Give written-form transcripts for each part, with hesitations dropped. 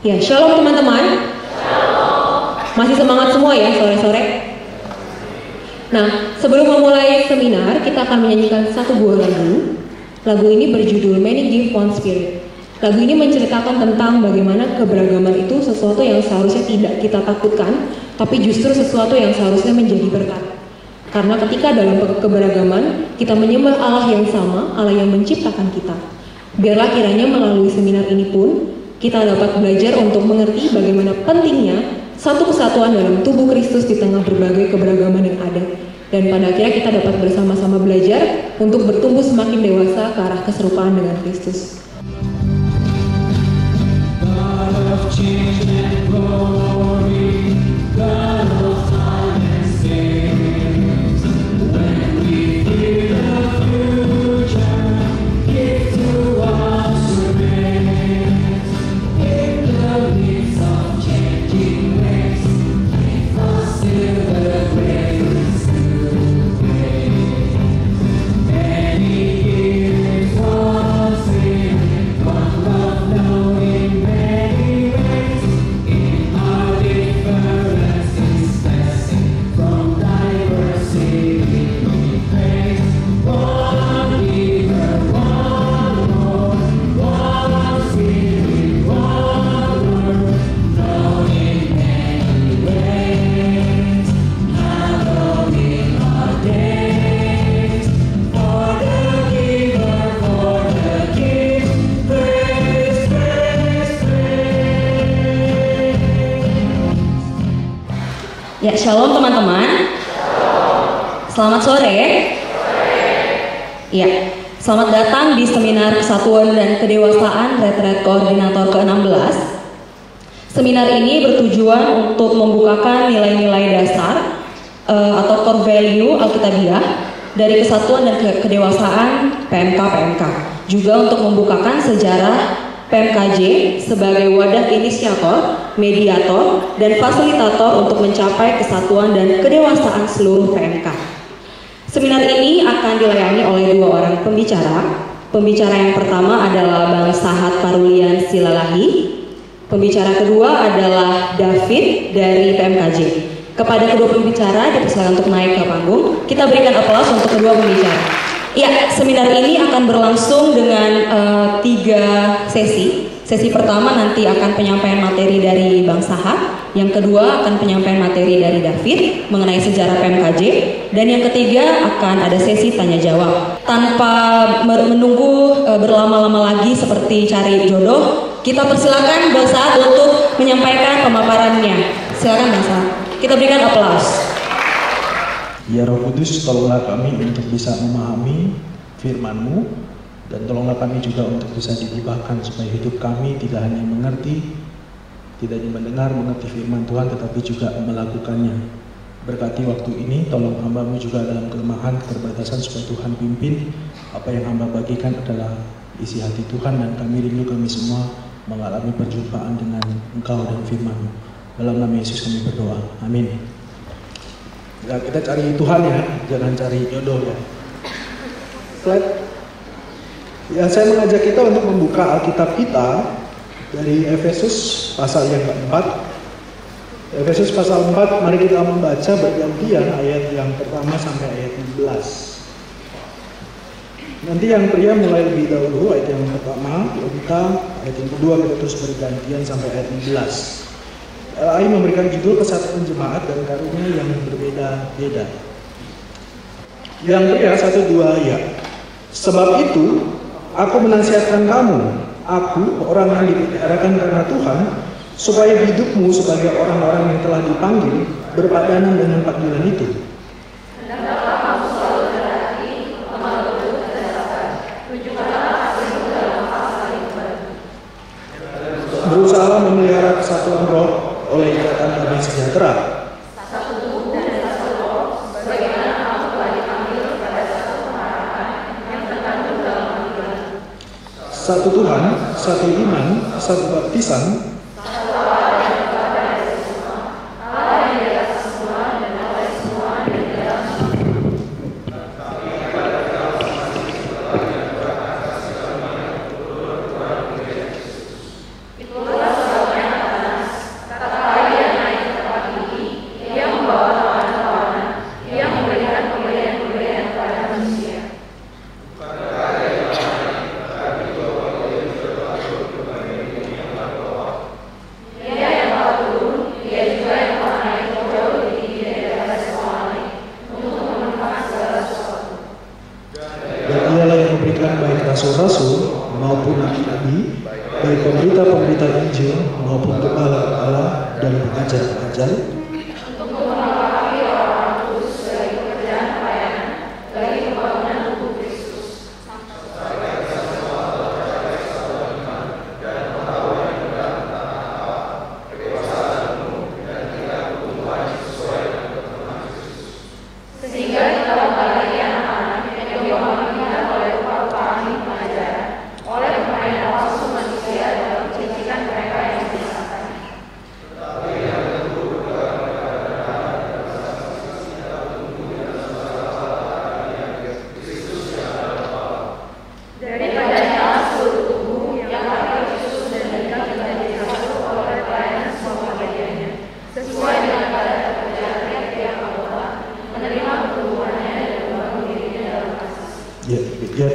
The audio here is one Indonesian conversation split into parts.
Ya, shalom teman-teman. Masih semangat semua ya sore-sore? Nah, sebelum memulai seminar, kita akan menyanyikan satu buah lagu. Lagu ini berjudul Many Give One Spirit. Lagu ini menceritakan tentang bagaimana keberagaman itu sesuatu yang seharusnya tidak kita takutkan, tapi justru sesuatu yang seharusnya menjadi berkat. Karena ketika dalam keberagaman, kita menyembah Allah yang sama, Allah yang menciptakan kita. Biarlah kiranya melalui seminar ini pun, kita dapat belajar untuk mengerti bagaimana pentingnya satu kesatuan dalam tubuh Kristus di tengah berbagai keberagaman yang ada. Dan pada akhirnya kita dapat bersama-sama belajar untuk bertumbuh semakin dewasa ke arah keserupaan dengan Kristus. Ya, shalom teman-teman. Selamat sore. Ya, selamat datang di seminar Kesatuan dan Kedewasaan Retreat Koordinator ke-16. Seminar ini bertujuan untuk membukakan nilai-nilai dasar atau core value Alkitabiah dari Kesatuan dan Kedewasaan PMK. Juga untuk membukakan sejarah PMKJ sebagai wadah inisiator, mediator, dan fasilitator untuk mencapai kesatuan dan kedewasaan seluruh PMK. Seminar ini akan dilayani oleh dua orang pembicara. Pembicara yang pertama adalah Bang Sahat Parulian Silalahi. Pembicara kedua adalah David dari PMKJ. Kepada kedua pembicara dipersilakan untuk naik ke panggung. Kita berikan aplaus untuk kedua pembicara. Ya, seminar ini akan berlangsung dengan 3 sesi. Sesi pertama nanti akan penyampaian materi dari Bang Sahat. Yang kedua akan penyampaian materi dari David mengenai sejarah PMKJ. Dan yang ketiga akan ada sesi tanya jawab. Tanpa menunggu berlama-lama lagi seperti cari jodoh, kita persilakan Bang Sahat untuk menyampaikan pemaparannya. Silakan Bang Sahat. Kita berikan aplaus. Ya Roh Kudus, tolonglah kami untuk bisa memahami firman-Mu, dan tolonglah kami juga untuk bisa diubahkan supaya hidup kami tidak hanya mengerti, tidak hanya mengerti firman Tuhan, tetapi juga melakukannya. Berkati waktu ini, tolong hamba-Mu juga dalam kelemahan, keterbatasan, supaya Tuhan pimpin. Apa yang hamba bagikan adalah isi hati Tuhan, dan kami rindu kami semua mengalami perjumpaan dengan Engkau dan firman-Mu. Dalam nama Yesus kami berdoa. Amin. Ya, kita cari Tuhan ya, jangan cari jodoh ya. Slide. Ya, saya mengajak kita untuk membuka Alkitab kita dari Efesus pasal yang keempat. Efesus pasal 4, mari kita membaca bergantian ayat yang pertama sampai ayat 16. Nanti yang pria mulai lebih dahulu ayat yang pertama, kita ayat yang kedua kita terus bergantian sampai ayat 16. LAI memberikan judul Kesatuan Jemaat dan Karunia yang berbeda-beda. Yang pria 1-2 ayat. Sebab itu, aku menasihatkan kamu, aku orang yang dipeliharakan karena Tuhan, supaya hidupmu sebagai orang-orang yang telah dipanggil berpadanan dengan panggilan itu. Berusaha memelihara kesatuan roh oleh ikatan damai sejahtera. Satu Tuhan, satu iman, satu baptisan, pengajar-pengajar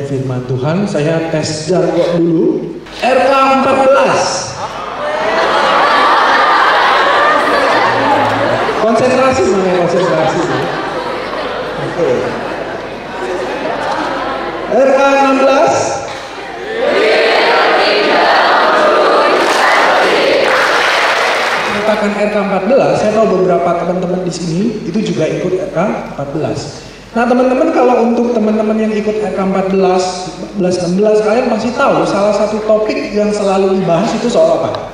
firman Tuhan. Saya tes jargon dulu. RK 14. Konsentrasi namanya, konsentrasi. Oke. RK 16. Mengatakan RK 14, saya tahu beberapa teman-teman di sini itu juga ikut RK 14. Nah teman-teman, kalau untuk teman-teman yang ikut RK 14, 16, kalian pasti tahu salah satu topik yang selalu dibahas itu soal apa?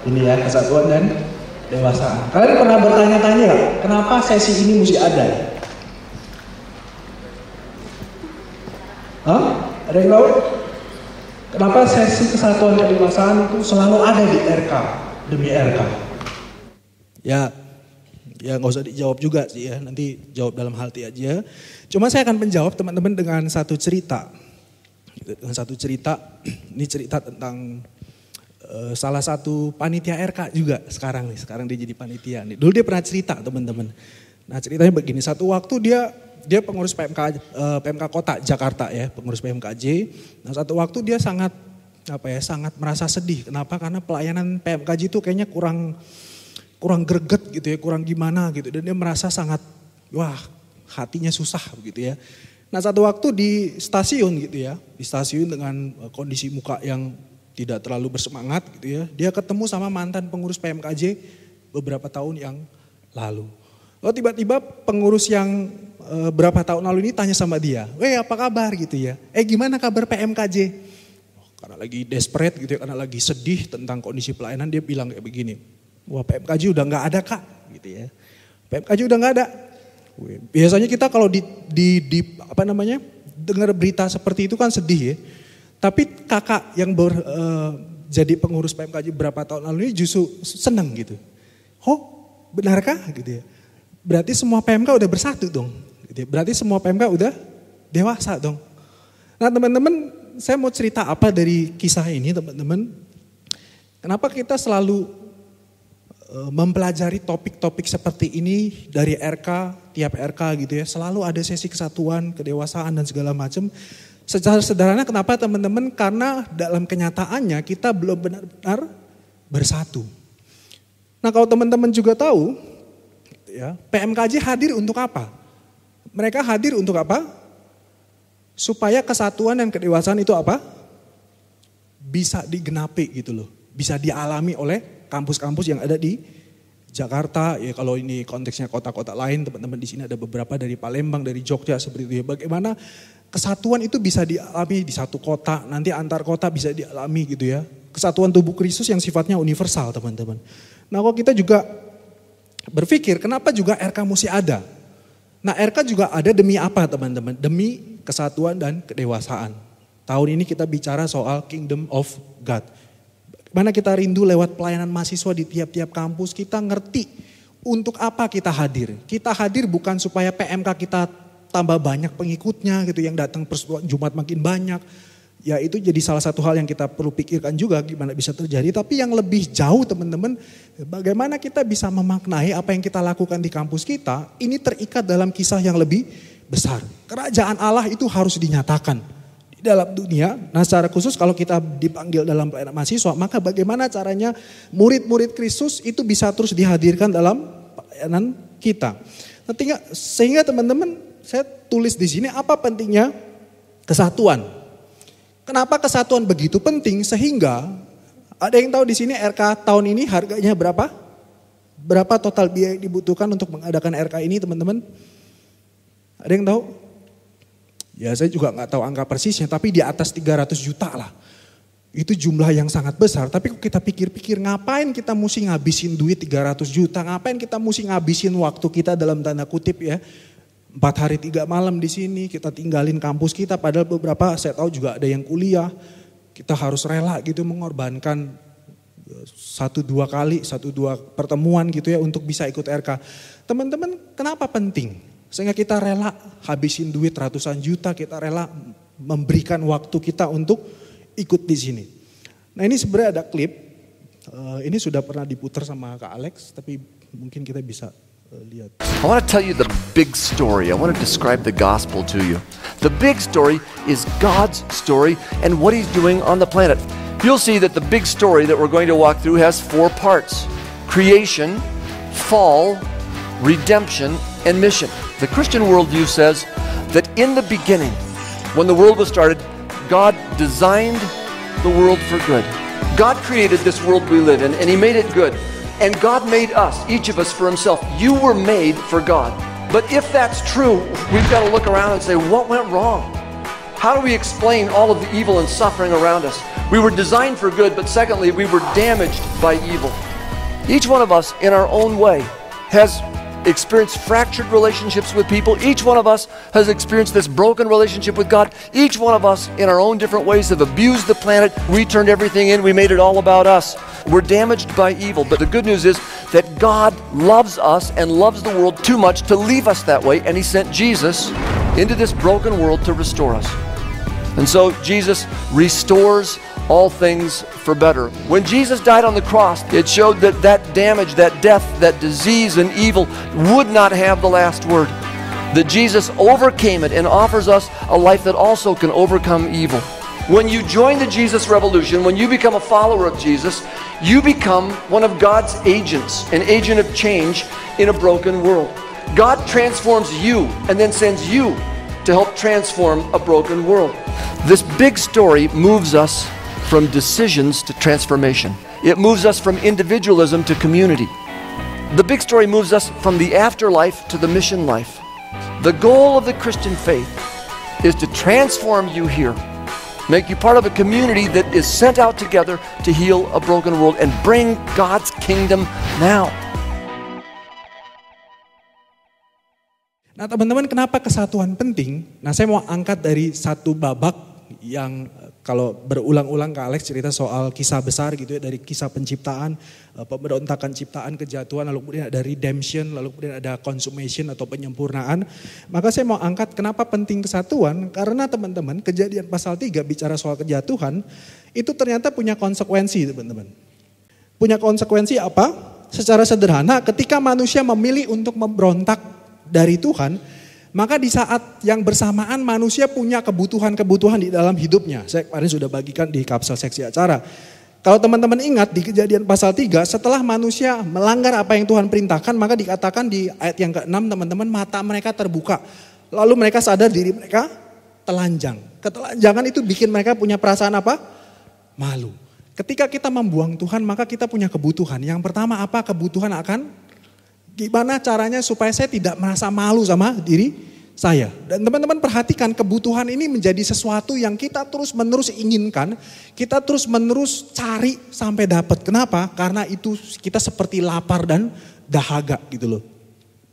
Ini ya, kesatuan dan dewasaan. Kalian pernah bertanya-tanya gak, kenapa sesi ini mesti ada? Hah? Ada yang tahu? Kenapa sesi kesatuan dan dewasaan itu selalu ada di RK, demi RK? Ya nggak usah dijawab juga sih ya, nanti jawab dalam hati aja. Cuma saya akan menjawab teman-teman dengan satu cerita. Ini cerita tentang salah satu panitia RK juga sekarang dia jadi panitia nih. Dulu dia pernah cerita teman-teman. Nah ceritanya begini, satu waktu dia pengurus PMK Kota Jakarta ya, pengurus PMKJ. Nah satu waktu dia sangat merasa sedih. Kenapa? Karena pelayanan PMKJ itu kayaknya kurang greget gitu ya, kurang gimana gitu. Dan dia merasa sangat, hatinya susah begitu ya. Nah satu waktu di stasiun gitu ya, di stasiun dengan kondisi muka yang tidak terlalu bersemangat gitu ya. Dia ketemu sama mantan pengurus PMKJ beberapa tahun yang lalu. Lalu tiba-tiba pengurus yang berapa tahun lalu ini tanya sama dia, apa kabar gitu ya. Gimana kabar PMKJ? Karena lagi desperate gitu ya, karena lagi sedih tentang kondisi pelayanan, dia bilang kayak begini. Wah PMKJ udah gak ada kak gitu ya. PMKJ udah gak ada. Biasanya kita kalau dengar berita seperti itu kan sedih ya. Tapi kakak yang jadi pengurus PMKJ berapa tahun lalu ini justru senang gitu. Benarkah gitu ya. Berarti semua PMK udah bersatu dong. Gitu ya. Berarti semua PMK udah dewasa dong. Nah teman-teman, saya mau cerita apa dari kisah ini teman-teman. Kenapa kita selalu mempelajari topik-topik seperti ini dari RK, tiap RK gitu ya. Selalu ada sesi kesatuan, kedewasaan dan segala macam. Secara sederhana kenapa teman-teman? Karena dalam kenyataannya kita belum benar-benar bersatu. Nah kalau teman-teman juga tahu, ya, PMKJ hadir untuk apa? Mereka hadir untuk apa? Supaya kesatuan dan kedewasaan itu apa? Bisa digenapi gitu loh. Bisa dialami oleh kampus-kampus yang ada di Jakarta. Ya kalau ini konteksnya kota-kota lain, teman-teman di sini ada beberapa dari Palembang, dari Jogja seperti itu ya. Bagaimana kesatuan itu bisa dialami di satu kota, nanti antar kota bisa dialami gitu ya. Kesatuan tubuh Kristus yang sifatnya universal teman-teman. Nah kalau kita juga berpikir kenapa juga RK mesti ada? Nah RK juga ada demi apa teman-teman? Demi kesatuan dan kedewasaan. Tahun ini kita bicara soal Kingdom of God. Mana kita rindu lewat pelayanan mahasiswa di tiap-tiap kampus, kita ngerti untuk apa kita hadir. Kita hadir bukan supaya PMK kita tambah banyak pengikutnya gitu, yang datang persekutuan Jumat makin banyak. Ya itu jadi salah satu hal yang kita perlu pikirkan juga gimana bisa terjadi. Tapi yang lebih jauh teman-teman, bagaimana kita bisa memaknai apa yang kita lakukan di kampus kita, ini terikat dalam kisah yang lebih besar. Kerajaan Allah itu harus dinyatakan dalam dunia. Nah secara khusus kalau kita dipanggil dalam pelayanan mahasiswa, maka bagaimana caranya murid-murid Kristus itu bisa terus dihadirkan dalam pelayanan kita. Nah, sehingga teman-teman, saya tulis di sini apa pentingnya kesatuan. Kenapa kesatuan begitu penting? Sehingga Ada yang tahu di sini RK tahun ini harganya berapa? Berapa total biaya yang dibutuhkan untuk mengadakan RK ini teman-teman? Ada yang tahu? Ya saya juga nggak tahu angka persisnya, tapi di atas 300 juta lah. Itu jumlah yang sangat besar, tapi kok kita pikir-pikir ngapain kita mesti ngabisin duit 300 juta, ngapain kita mesti ngabisin waktu kita dalam tanda kutip ya. 4 hari 3 malam di sini, kita tinggalin kampus kita, padahal beberapa saya tahu juga ada yang kuliah. Kita harus rela gitu mengorbankan 1-2 kali, 1-2 pertemuan gitu ya untuk bisa ikut RK. Teman-teman kenapa penting? Sehingga kita rela habisin duit ratusan juta, kita rela memberikan waktu kita untuk ikut di sini. Nah ini sebenarnya ada klip, ini sudah pernah diputar sama Kak Alex, tapi mungkin kita bisa lihat. I want to tell you the big story. I want to describe the gospel to you. The big story is God's story and what He's doing on the planet. You'll see that the big story that we're going to walk through has 4 parts: creation, fall, redemption, and mission. The Christian worldview says that in the beginning, when the world was started, God designed the world for good. God created this world we live in, and He made it good. And God made us, each of us, for Himself. You were made for God. But if that's true, we've got to look around and say, what went wrong? How do we explain all of the evil and suffering around us? We were designed for good, but secondly, we were damaged by evil. Each one of us, in our own way, has experienced fractured relationships with people. Each one of us has experienced this broken relationship with God. Each one of us in our own different ways have abused the planet. We turned everything in. We made it all about us. We're damaged by evil. But the good news is that God loves us and loves the world too much to leave us that way. And He sent Jesus into this broken world to restore us. And so Jesus restores all things for better. When Jesus died on the cross, it showed that that damage, that death, that disease and evil would not have the last word. That Jesus overcame it and offers us a life that also can overcome evil. When you join the Jesus Revolution, when you become a follower of Jesus, you become one of God's agents, an agent of change in a broken world. God transforms you and then sends you to help transform a broken world. This big story moves us from decisions to transformation. It moves us from individualism to community. The big story moves us from the afterlife to the mission life. The goal of the Christian faith is to transform you here, make you part of a community that is sent out together to heal a broken world and bring God's kingdom now. Nah teman-teman, kenapa kesatuan penting? Nah saya mau angkat dari satu babak yang kalau berulang-ulang Kak Alex cerita soal kisah besar gitu ya, dari kisah penciptaan, pemberontakan ciptaan, kejatuhan, lalu kemudian ada redemption, lalu kemudian ada consummation atau penyempurnaan. Maka saya mau angkat kenapa penting kesatuan, karena teman-teman Kejadian pasal 3 bicara soal kejatuhan, itu ternyata punya konsekuensi teman-teman. Punya konsekuensi apa? Secara sederhana ketika manusia memilih untuk memberontak dari Tuhan, maka di saat yang bersamaan manusia punya kebutuhan-kebutuhan di dalam hidupnya. Saya kemarin sudah bagikan di kapsel seksi acara. Kalau teman-teman ingat di Kejadian pasal 3, setelah manusia melanggar apa yang Tuhan perintahkan, maka dikatakan di ayat yang ke-6 teman-teman, mata mereka terbuka. Lalu mereka sadar diri mereka telanjang. Ketelanjangan itu bikin mereka punya perasaan apa? Malu. Ketika kita membuang Tuhan, maka kita punya kebutuhan. Yang pertama apa? Kebutuhan akan gimana caranya supaya saya tidak merasa malu sama diri saya. Dan teman-teman perhatikan, kebutuhan ini menjadi sesuatu yang kita terus-menerus inginkan, kita terus-menerus cari sampai dapat. Kenapa? Karena itu kita seperti lapar dan dahaga gitu loh.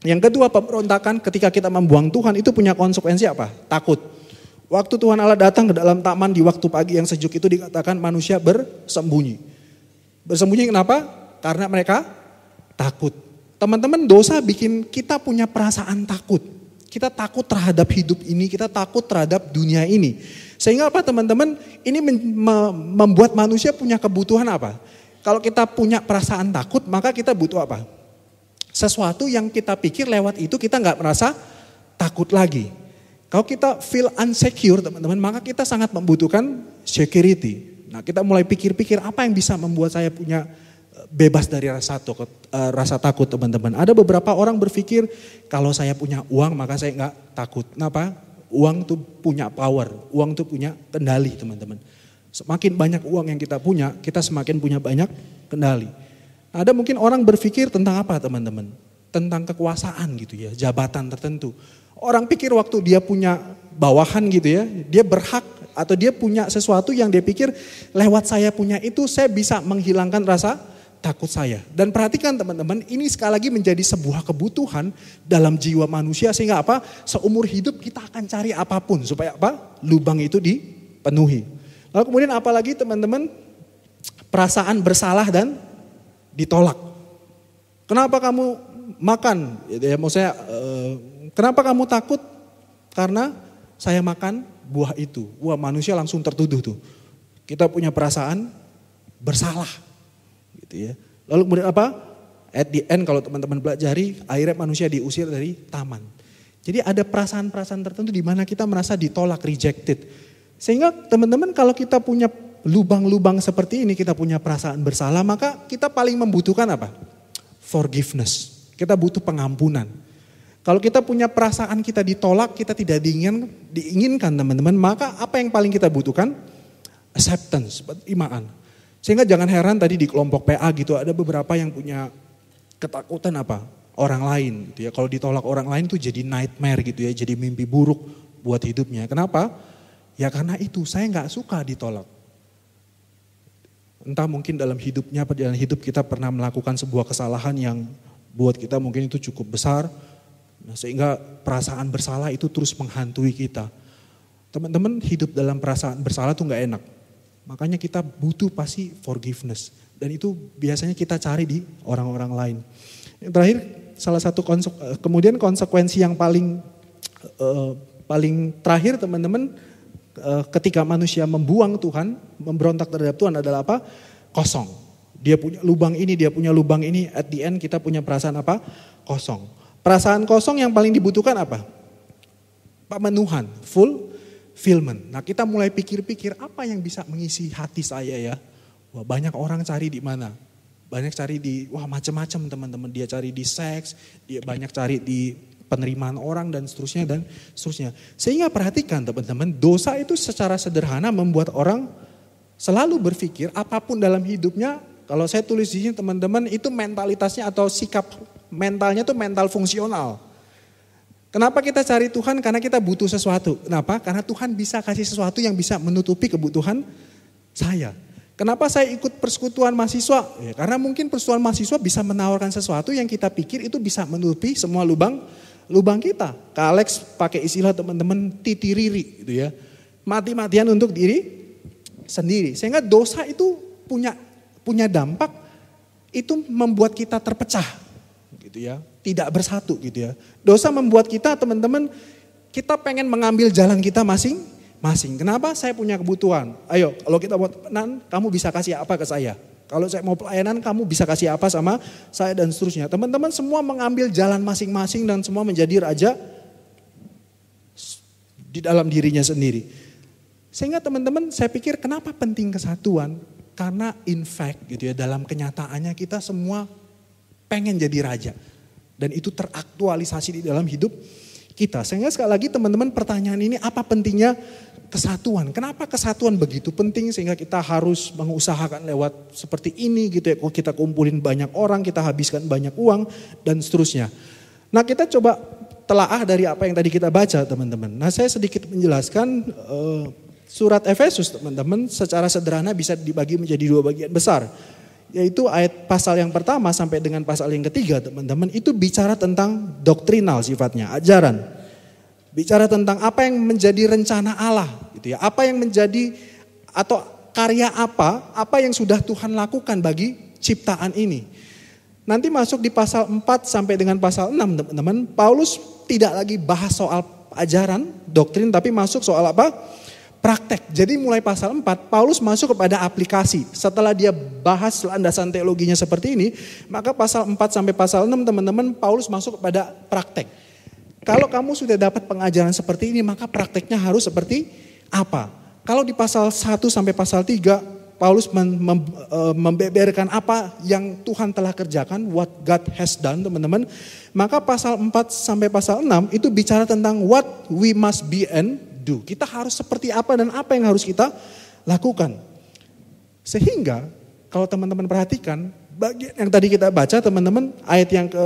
Yang kedua, pemberontakan ketika kita membuang Tuhan itu punya konsekuensi apa? Takut. Waktu Tuhan Allah datang ke dalam taman di waktu pagi yang sejuk itu dikatakan manusia bersembunyi. Bersembunyi kenapa? Karena mereka takut. Teman-teman, dosa bikin kita punya perasaan takut. Kita takut terhadap hidup ini, kita takut terhadap dunia ini. Sehingga apa teman-teman? Ini membuat manusia punya kebutuhan apa? Kalau kita punya perasaan takut, maka kita butuh apa? Sesuatu yang kita pikir lewat itu kita nggak merasa takut lagi. Kalau kita feel insecure teman-teman, maka kita sangat membutuhkan security. Nah kita mulai pikir-pikir apa yang bisa membuat saya punya bebas dari rasa takut teman-teman. Ada beberapa orang berpikir kalau saya punya uang maka saya nggak takut. Kenapa? Uang tuh punya power, uang tuh punya kendali teman-teman. Semakin banyak uang yang kita punya, kita semakin punya banyak kendali. Ada mungkin orang berpikir tentang apa teman-teman? Tentang kekuasaan gitu ya, jabatan tertentu. Orang pikir waktu dia punya bawahan gitu ya, dia berhak atau dia punya sesuatu yang dia pikir lewat saya punya itu saya bisa menghilangkan rasa takut saya. Dan perhatikan teman-teman, ini sekali lagi menjadi sebuah kebutuhan dalam jiwa manusia sehingga apa? Seumur hidup kita akan cari apapun supaya apa? Lubang itu dipenuhi. Lalu kemudian apalagi teman-teman, perasaan bersalah dan ditolak. Kenapa kamu makan? Ya, maksudnya, kenapa kamu takut? Karena saya makan buah itu. Wah, manusia langsung tertuduh tuh. Kita punya perasaan bersalah. Gitu ya. Lalu kemudian apa? At the end kalau teman-teman pelajari, akhirnya manusia diusir dari taman. Jadi ada perasaan-perasaan tertentu di mana kita merasa ditolak, rejected. Sehingga teman-teman kalau kita punya lubang-lubang seperti ini, kita punya perasaan bersalah, maka kita paling membutuhkan apa? Forgiveness. Kita butuh pengampunan. Kalau kita punya perasaan kita ditolak, kita tidak diinginkan teman-teman, maka apa yang paling kita butuhkan? Acceptance, penerimaan. Sehingga jangan heran tadi di kelompok PA gitu ada beberapa yang punya ketakutan apa? Orang lain gitu ya. Kalau ditolak orang lain tuh jadi nightmare gitu ya, jadi mimpi buruk buat hidupnya. Kenapa? Ya karena itu saya nggak suka ditolak. Entah mungkin dalam hidupnya, perjalanan hidup kita pernah melakukan sebuah kesalahan yang buat kita mungkin itu cukup besar. Nah, sehingga perasaan bersalah itu terus menghantui kita. Teman-teman hidup dalam perasaan bersalah tuh nggak enak. Makanya kita butuh pasti forgiveness. Dan itu biasanya kita cari di orang-orang lain. Yang terakhir salah satu kemudian konsekuensi yang paling terakhir teman-teman, ketika manusia membuang Tuhan, memberontak terhadap Tuhan adalah apa? Kosong. Dia punya lubang ini, dia punya lubang ini, at the end kita punya perasaan apa? Kosong. Perasaan kosong yang paling dibutuhkan apa? Pemenuhan, fulfillment. Nah kita mulai pikir-pikir apa yang bisa mengisi hati saya ya? Wah banyak orang cari di mana? Banyak cari di, wah macam-macam teman-teman. Dia cari di seks, dia banyak cari di penerimaan orang dan seterusnya. Sehingga perhatikan teman-teman, dosa itu secara sederhana membuat orang selalu berpikir apapun dalam hidupnya, kalau saya tulis di sini teman-teman itu mentalitasnya atau sikap mentalnya itu mental fungsional. Kenapa kita cari Tuhan? Karena kita butuh sesuatu. Kenapa? Karena Tuhan bisa kasih sesuatu yang bisa menutupi kebutuhan saya. Kenapa saya ikut persekutuan mahasiswa? Ya, karena mungkin persekutuan mahasiswa bisa menawarkan sesuatu yang kita pikir itu bisa menutupi semua lubang kita. Kak Alex pakai istilah teman-teman titiriri gitu ya. Mati-matian untuk diri sendiri. Sehingga dosa itu punya dampak itu membuat kita terpecah gitu ya. Tidak bersatu gitu ya. Dosa membuat kita teman-teman kita pengen mengambil jalan kita masing-masing. Kenapa? Saya punya kebutuhan. Ayo kalau kita mau temenan kamu bisa kasih apa ke saya. Kalau saya mau pelayanan kamu bisa kasih apa sama saya dan seterusnya. Teman-teman semua mengambil jalan masing-masing dan semua menjadi raja di dalam dirinya sendiri. Sehingga teman-teman saya pikir kenapa penting kesatuan? Karena in fact gitu ya dalam kenyataannya kita semua pengen jadi raja. Dan itu teraktualisasi di dalam hidup kita. Sehingga sekali lagi teman-teman pertanyaan ini apa pentingnya kesatuan? Kenapa kesatuan begitu penting sehingga kita harus mengusahakan lewat seperti ini gitu ya. Kita kumpulin banyak orang, kita habiskan banyak uang dan seterusnya. Nah kita coba telaah dari apa yang tadi kita baca teman-teman. Nah saya sedikit menjelaskan surat Efesus teman-teman secara sederhana bisa dibagi menjadi dua bagian besar. Yaitu ayat pasal yang pertama sampai dengan pasal yang ketiga teman-teman itu bicara tentang doktrinal sifatnya, ajaran. Bicara tentang apa yang menjadi rencana Allah gitu ya. Apa yang menjadi atau karya apa yang sudah Tuhan lakukan bagi ciptaan ini. Nanti masuk di pasal 4 sampai dengan pasal 6 teman-teman, Paulus tidak lagi bahas soal ajaran, doktrin tapi masuk soal apa? Praktek. Jadi mulai pasal 4 Paulus masuk kepada aplikasi. Setelah dia bahas landasan teologinya seperti ini, maka pasal 4 sampai pasal 6 teman-teman Paulus masuk kepada praktek. Kalau kamu sudah dapat pengajaran seperti ini, maka prakteknya harus seperti apa? Kalau di pasal 1 sampai pasal 3 Paulus membeberkan apa yang Tuhan telah kerjakan, what God has done teman-teman. Maka pasal 4 sampai pasal 6 itu bicara tentang what we must be and do. Kita harus seperti apa dan apa yang harus kita lakukan. Sehingga kalau teman-teman perhatikan, bagian yang tadi kita baca teman-teman, ayat yang ke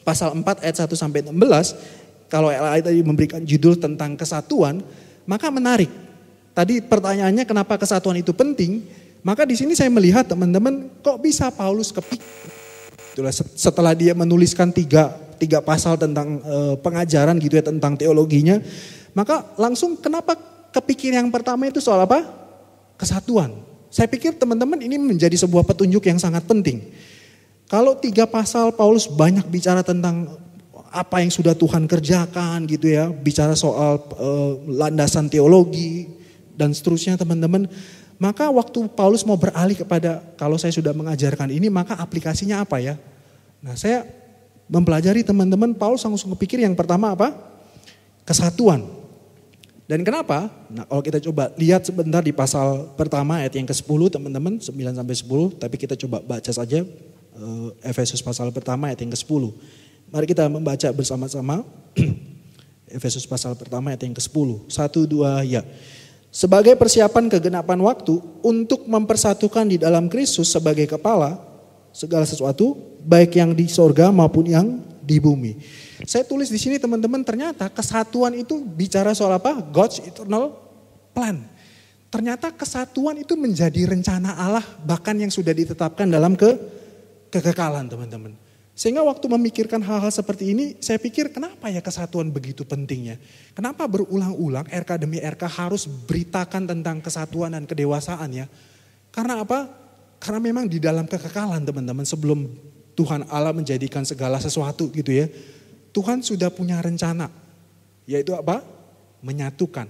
pasal 4 ayat 1 sampai 16, kalau ayat tadi memberikan judul tentang kesatuan, maka menarik. Tadi pertanyaannya kenapa kesatuan itu penting, maka di sini saya melihat teman-teman, kok bisa Paulus kepikir. Setelah dia menuliskan tiga pasal tentang pengajaran gitu ya, tentang teologinya, maka langsung kenapa kepikir yang pertama itu soal apa? Kesatuan. Saya pikir teman-teman ini menjadi sebuah petunjuk yang sangat penting. Kalau 3 pasal Paulus banyak bicara tentang apa yang sudah Tuhan kerjakan gitu ya, bicara soal landasan teologi dan seterusnya teman-teman. Maka waktu Paulus mau beralih kepada kalau saya sudah mengajarkan ini, maka aplikasinya apa ya? Nah, saya mempelajari teman-teman, Paulus langsung kepikir yang pertama apa? Kesatuan. Dan kenapa? Nah, kalau kita coba lihat sebentar di pasal pertama ayat yang ke-10 teman-teman, 9 sampai 10, tapi kita coba baca saja Efesus pasal pertama ayat yang ke-10. Mari kita membaca bersama-sama Efesus pasal pertama ayat yang ke-10. 1, 2, ya. Sebagai persiapan kegenapan waktu untuk mempersatukan di dalam Kristus sebagai kepala segala sesuatu, baik yang di sorga maupun yang di bumi. Saya tulis di sini teman-teman, ternyata kesatuan itu bicara soal apa? God's eternal plan. Ternyata kesatuan itu menjadi rencana Allah bahkan yang sudah ditetapkan dalam kekekalan teman-teman. Sehingga waktu memikirkan hal-hal seperti ini, saya pikir kenapa ya kesatuan begitu pentingnya? Kenapa berulang-ulang RK demi RK harus beritakan tentang kesatuan dan kedewasaan ya? Karena apa? Karena memang di dalam kekekalan teman-teman, sebelum Tuhan Allah menjadikan segala sesuatu gitu ya, Tuhan sudah punya rencana, yaitu apa? Menyatukan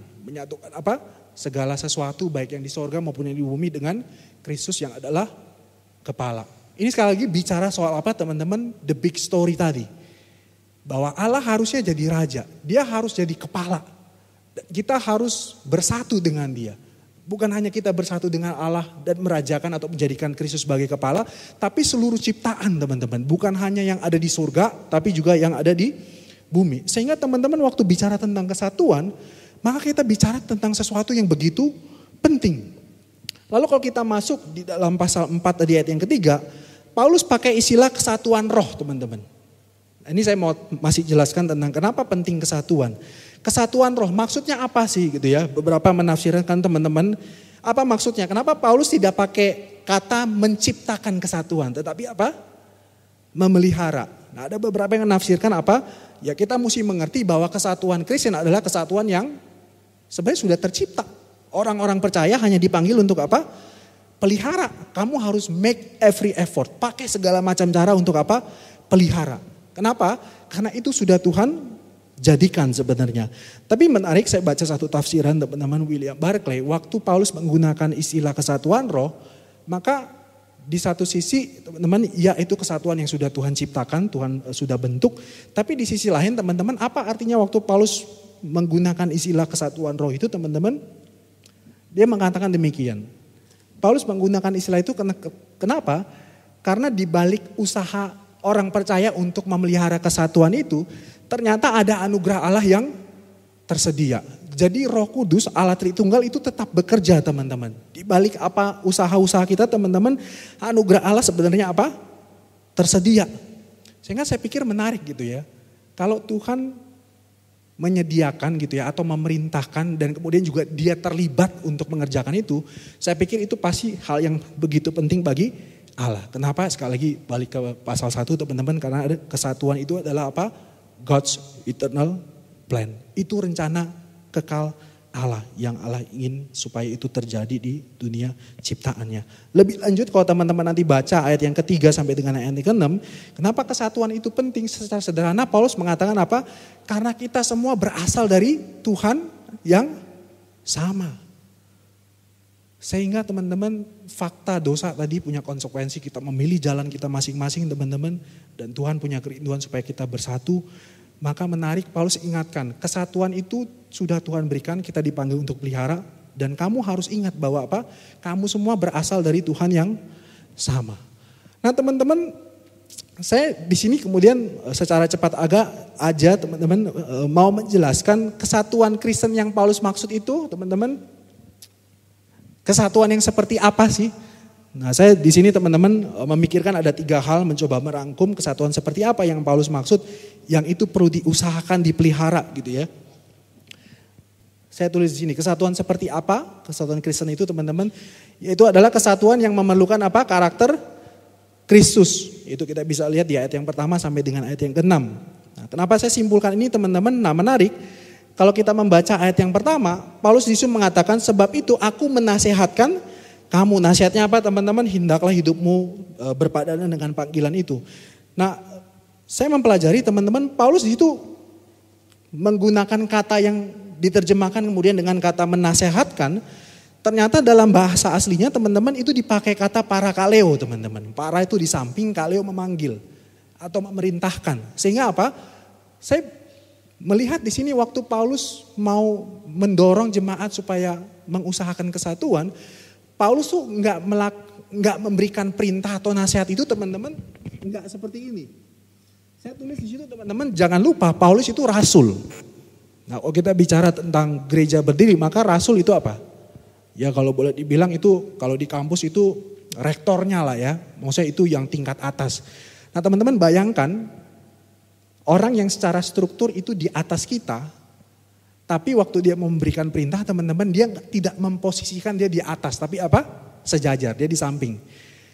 apa? Segala sesuatu baik yang di sorga maupun yang di bumi dengan Kristus yang adalah kepala. Ini sekali lagi bicara soal apa teman-teman? The big story tadi. Bahwa Allah harusnya jadi raja. Dia harus jadi kepala. Kita harus bersatu dengan dia. Bukan hanya kita bersatu dengan Allah dan merajakan atau menjadikan Kristus sebagai kepala. Tapi seluruh ciptaan teman-teman. Bukan hanya yang ada di surga, tapi juga yang ada di bumi. Sehingga teman-teman waktu bicara tentang kesatuan, maka kita bicara tentang sesuatu yang begitu penting. Lalu kalau kita masuk di dalam pasal 4 tadi ayat yang ketiga, Paulus pakai istilah kesatuan roh teman-teman. Ini saya mau masih jelaskan tentang kenapa penting kesatuan. Kesatuan roh maksudnya apa sih gitu ya. Beberapa menafsirkan teman-teman. Apa maksudnya? Kenapa Paulus tidak pakai kata menciptakan kesatuan. Tetapi apa? Memelihara. Nah ada beberapa yang menafsirkan apa? Ya kita mesti mengerti bahwa kesatuan Kristen adalah kesatuan yang sebenarnya sudah tercipta. Orang-orang percaya hanya dipanggil untuk apa? Pelihara, kamu harus make every effort. Pakai segala macam cara untuk apa? Pelihara. Kenapa? Karena itu sudah Tuhan jadikan sebenarnya. Tapi menarik, saya baca satu tafsiran teman-teman William Barclay. Waktu Paulus menggunakan istilah kesatuan roh, maka di satu sisi teman-teman, ya itu kesatuan yang sudah Tuhan ciptakan, Tuhan sudah bentuk. Tapi di sisi lain teman-teman, apa artinya waktu Paulus menggunakan istilah kesatuan roh itu teman-teman? Dia mengatakan demikian. Paulus menggunakan istilah itu kenapa? Karena di balik usaha orang percaya untuk memelihara kesatuan itu, ternyata ada anugerah Allah yang tersedia. Jadi Roh Kudus, Allah Tritunggal itu tetap bekerja teman-teman. Di balik apa usaha-usaha kita teman-teman, anugerah Allah sebenarnya apa? Tersedia. Sehingga saya pikir menarik gitu ya. Kalau Tuhan menyediakan gitu ya atau memerintahkan dan kemudian juga dia terlibat untuk mengerjakan itu, saya pikir itu pasti hal yang begitu penting bagi Allah. Kenapa? Sekali lagi balik ke pasal 1 teman-teman, karena ada kesatuan itu adalah apa? God's eternal plan. Itu rencana kekal Allah yang Allah ingin supaya itu terjadi di dunia ciptaannya. Lebih lanjut kalau teman-teman nanti baca ayat yang ketiga sampai dengan ayat yang ke-6, kenapa kesatuan itu penting? Secara sederhana Paulus mengatakan apa? Karena kita semua berasal dari Tuhan yang sama. Sehingga teman-teman fakta dosa tadi punya konsekuensi, kita memilih jalan kita masing-masing teman-teman, dan Tuhan punya kerinduan supaya kita bersatu. Maka menarik Paulus ingatkan, kesatuan itu sudah Tuhan berikan, kita dipanggil untuk pelihara. Dan kamu harus ingat bahwa apa? Kamu semua berasal dari Tuhan yang sama. Nah teman-teman, saya di sini kemudian secara cepat aja teman-teman mau menjelaskan kesatuan Kristen yang Paulus maksud itu teman-teman. Kesatuan yang seperti apa sih? Nah, saya di sini teman-teman memikirkan ada 3 hal, mencoba merangkum kesatuan seperti apa yang Paulus maksud, yang itu perlu diusahakan, dipelihara gitu ya. Saya tulis di sini, kesatuan seperti apa? Kesatuan Kristen itu teman-teman, yaitu adalah kesatuan yang memerlukan apa? Karakter Kristus. Itu kita bisa lihat di ayat yang pertama sampai dengan ayat yang ke-6. Nah, kenapa saya simpulkan ini teman-teman? Nah, menarik. Kalau kita membaca ayat yang pertama, Paulus disitu mengatakan, sebab itu aku menasehatkan kamu. Nasihatnya apa teman-teman? Hendaklah hidupmu berpadanan dengan panggilan itu. Nah, saya mempelajari teman-teman, Paulus disitu menggunakan kata yang diterjemahkan kemudian dengan kata menasehatkan. Ternyata dalam bahasa aslinya teman-teman itu dipakai kata parakaleo teman-teman. Para itu di samping, kaleo memanggil atau memerintahkan. Sehingga apa? Saya melihat di sini waktu Paulus mau mendorong jemaat supaya mengusahakan kesatuan, Paulus tuh nggak memberikan perintah atau nasihat itu teman-teman, nggak seperti ini. Saya tulis di situ teman-teman, jangan lupa Paulus itu rasul. Nah, kalau kita bicara tentang gereja berdiri, maka rasul itu apa? Ya kalau boleh dibilang itu kalau di kampus itu rektornya lah ya, maksudnya itu yang tingkat atas. Nah teman-teman bayangkan orang yang secara struktur itu di atas kita, tapi waktu dia memberikan perintah teman-teman dia tidak memposisikan dia di atas, tapi apa? Sejajar, dia di samping.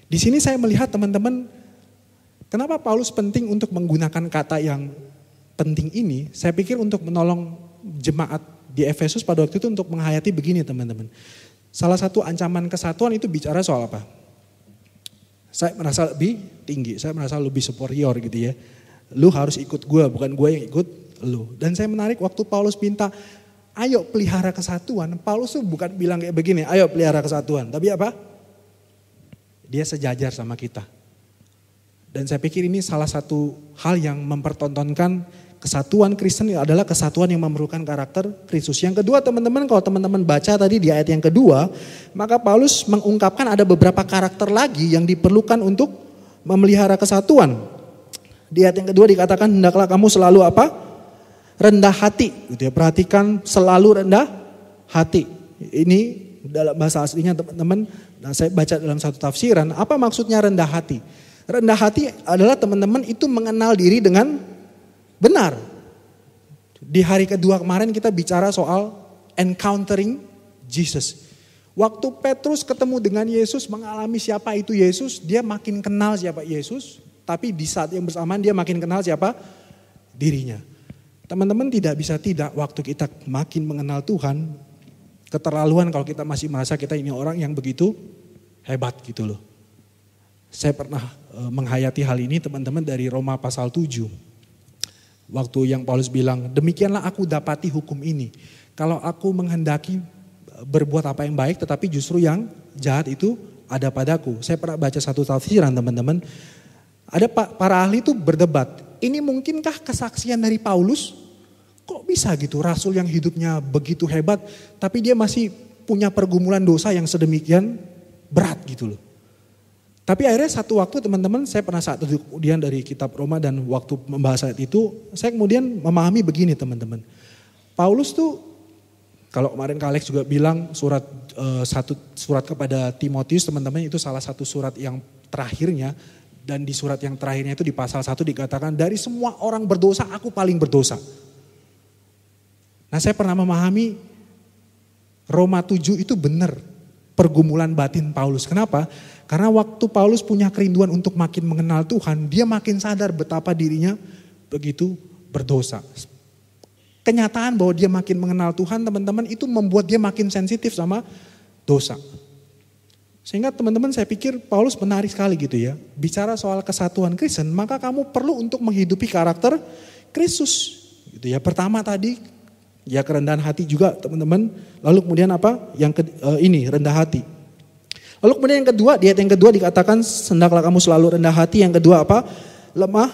Di sini saya melihat teman-teman, kenapa Paulus penting untuk menggunakan kata yang penting ini? Saya pikir untuk menolong jemaat di Efesus pada waktu itu untuk menghayati begini teman-teman. Salah satu ancaman kesatuan itu bicara soal apa? Saya merasa lebih tinggi, saya merasa lebih superior gitu ya. Lu harus ikut gue, bukan gue yang ikut lu. Dan saya menarik waktu Paulus minta, ayo pelihara kesatuan. Paulus tuh bukan bilang kayak begini, ayo pelihara kesatuan. Tapi apa? Dia sejajar sama kita. Dan saya pikir ini salah satu hal yang mempertontonkan kesatuan Kristen adalah kesatuan yang memerlukan karakter Kristus. Yang kedua teman-teman, kalau teman-teman baca tadi di ayat yang kedua, maka Paulus mengungkapkan ada beberapa karakter lagi yang diperlukan untuk memelihara kesatuan. Di ayat yang kedua dikatakan, hendaklah kamu selalu apa? Rendah hati. Gitu ya. Perhatikan, selalu rendah hati. Ini dalam bahasa aslinya teman-teman, nah saya baca dalam satu tafsiran, apa maksudnya rendah hati? Rendah hati adalah teman-teman itu mengenal diri dengan benar. Di hari kedua kemarin kita bicara soal encountering Jesus. Waktu Petrus ketemu dengan Yesus, mengalami siapa itu Yesus, dia makin kenal siapa Yesus. Tapi di saat yang bersamaan dia makin kenal siapa? Dirinya. Teman-teman tidak bisa tidak waktu kita makin mengenal Tuhan, keterlaluan kalau kita masih merasa kita ini orang yang begitu hebat gitu loh. Saya pernah menghayati hal ini teman-teman dari Roma pasal 7. Waktu yang Paulus bilang, demikianlah aku dapati hukum ini. Kalau aku menghendaki berbuat apa yang baik tetapi justru yang jahat itu ada padaku. Saya pernah baca satu tafsiran teman-teman. Ada para ahli itu berdebat, ini mungkinkah kesaksian dari Paulus? Kok bisa gitu rasul yang hidupnya begitu hebat tapi dia masih punya pergumulan dosa yang sedemikian berat gitu loh. Tapi akhirnya satu waktu teman-teman saya pernah saat itu kemudian dari kitab Roma dan waktu membahas ayat itu saya kemudian memahami begini teman-teman. Paulus tuh kalau kemarin Kak Alex juga bilang surat kepada Timotius teman-teman itu salah satu surat yang terakhirnya. Dan di surat yang terakhirnya itu di pasal 1 dikatakan dari semua orang berdosa aku paling berdosa. Nah saya pernah memahami Roma 7 itu benar pergumulan batin Paulus. Kenapa? Karena waktu Paulus punya kerinduan untuk makin mengenal Tuhan, dia makin sadar betapa dirinya begitu berdosa. Kenyataan bahwa dia makin mengenal Tuhan teman-teman itu membuat dia makin sensitif sama dosa. Sehingga teman-teman saya pikir Paulus menarik sekali gitu ya. Bicara soal kesatuan Kristen, maka kamu perlu untuk menghidupi karakter Kristus. Gitu ya. Pertama tadi ya kerendahan hati juga teman-teman. Lalu kemudian apa? Ini rendah hati. Lalu kemudian yang kedua, di ayat yang kedua dikatakan hendaklah kamu selalu rendah hati. Yang kedua apa? Lemah,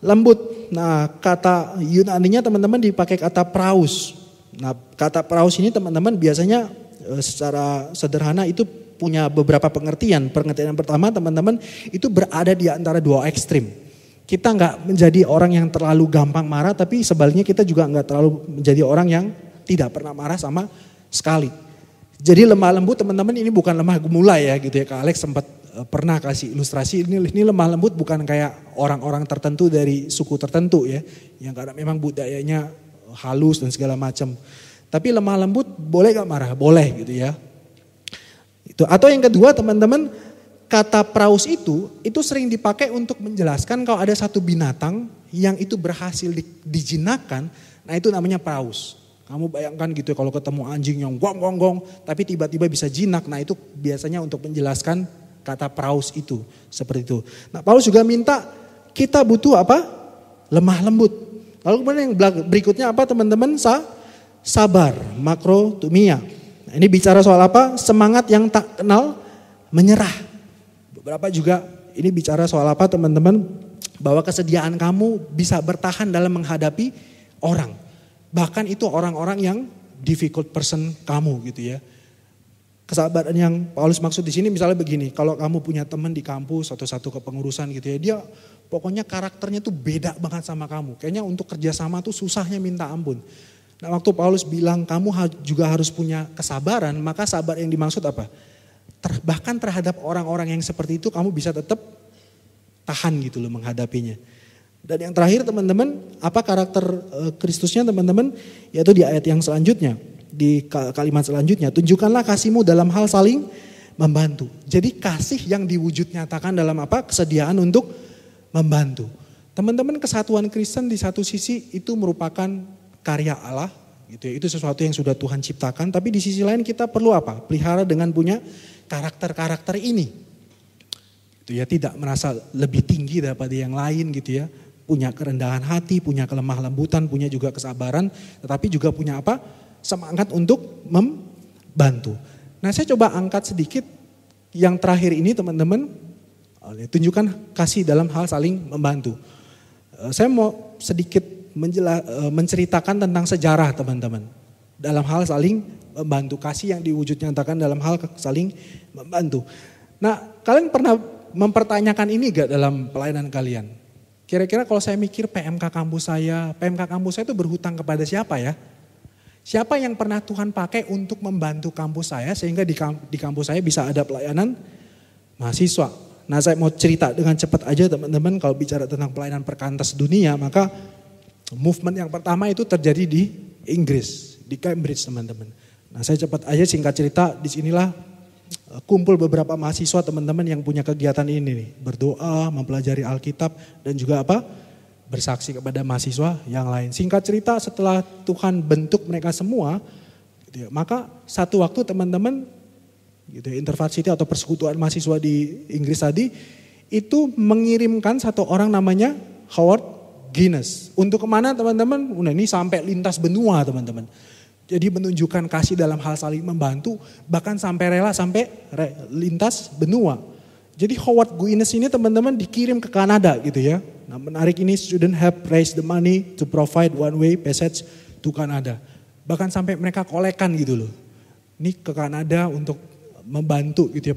lembut. Nah kata Yunaninya teman-teman dipakai kata praus. Nah kata praus ini teman-teman biasanya secara sederhana itu punya beberapa pengertian. Pengertian yang pertama teman-teman itu berada di antara dua ekstrim. Kita nggak menjadi orang yang terlalu gampang marah, tapi sebaliknya kita juga nggak terlalu menjadi orang yang tidak pernah marah sama sekali. Jadi lemah lembut teman-teman ini bukan lemah gemulai ya gitu ya. Kak Alex sempat pernah kasih ilustrasi ini lemah lembut bukan kayak orang-orang tertentu dari suku tertentu ya. Yang karena memang budayanya halus dan segala macam. Tapi lemah lembut boleh gak marah? Boleh gitu ya. Itu. Atau yang kedua teman-teman, kata praus itu sering dipakai untuk menjelaskan kalau ada satu binatang yang itu berhasil dijinakkan, nah itu namanya praus. Kamu bayangkan gitu kalau ketemu anjing yang gong-gong-gong tapi tiba-tiba bisa jinak, nah itu biasanya untuk menjelaskan kata praus itu. Seperti itu. Nah Paulus juga minta kita butuh apa? Lemah lembut. Lalu kemudian yang berikutnya apa teman-teman? Sabar, makrotumia. Nah, ini bicara soal apa? Semangat yang tak kenal menyerah. Beberapa juga ini bicara soal apa teman-teman? Bahwa kesediaan kamu bisa bertahan dalam menghadapi orang. Bahkan itu orang-orang yang difficult person kamu gitu ya. Kesabaran yang Paulus maksud di sini misalnya begini, kalau kamu punya teman di kampus atau satu kepengurusan gitu ya, dia pokoknya karakternya tuh beda banget sama kamu. Kayaknya untuk kerjasama tuh susahnya minta ampun. Nah waktu Paulus bilang kamu juga harus punya kesabaran, maka sabar yang dimaksud apa? Bahkan terhadap orang-orang yang seperti itu kamu bisa tetap tahan gitu loh menghadapinya. Dan yang terakhir teman-teman, apa karakter Kristusnya teman-teman? Yaitu di ayat yang selanjutnya, di kalimat selanjutnya. Tunjukkanlah kasihmu dalam hal saling membantu. Jadi kasih yang diwujud nyatakan dalam apa? Kesediaan untuk membantu. Teman-teman, kesatuan Kristen di satu sisi itu merupakan karya Allah. Gitu ya. Itu sesuatu yang sudah Tuhan ciptakan. Tapi di sisi lain kita perlu apa? Pelihara dengan punya karakter-karakter ini. Gitu ya, tidak merasa lebih tinggi daripada yang lain gitu ya. Punya kerendahan hati, punya kelemah lembutan, punya juga kesabaran, tetapi juga punya apa? Semangat untuk membantu. Nah saya coba angkat sedikit yang terakhir ini teman-teman, tunjukkan kasih dalam hal saling membantu. Saya mau sedikit menceritakan tentang sejarah teman-teman. Dalam hal saling membantu, kasih yang diwujud nyatakan dalam hal saling membantu. Nah kalian pernah mempertanyakan ini gak dalam pelayanan kalian? Kira-kira kalau saya mikir PMK kampus saya itu berhutang kepada siapa ya? Siapa yang pernah Tuhan pakai untuk membantu kampus saya sehingga di kampus saya bisa ada pelayanan mahasiswa. Nah saya mau cerita dengan cepat aja teman-teman, kalau bicara tentang pelayanan perkantas dunia maka movement yang pertama itu terjadi di Inggris, di Cambridge teman-teman. Nah saya cepat aja singkat cerita, disinilah kumpul beberapa mahasiswa teman-teman yang punya kegiatan ini nih, berdoa, mempelajari Alkitab dan juga apa? Bersaksi kepada mahasiswa yang lain. Singkat cerita setelah Tuhan bentuk mereka semua, gitu ya, maka satu waktu teman-teman gitu ya, InterVarsity atau persekutuan mahasiswa di Inggris tadi itu mengirimkan satu orang namanya Howard Guinness. Untuk kemana teman-teman? Ini sampai lintas benua teman-teman. Jadi menunjukkan kasih dalam hal saling membantu, bahkan sampai lintas benua. Jadi Howard Guinness ini teman-teman dikirim ke Kanada gitu ya. Nah menarik ini, student have raised the money to provide one way passage to Canada. Bahkan sampai mereka kolekan gitu loh. Ini ke Kanada untuk membantu gitu ya,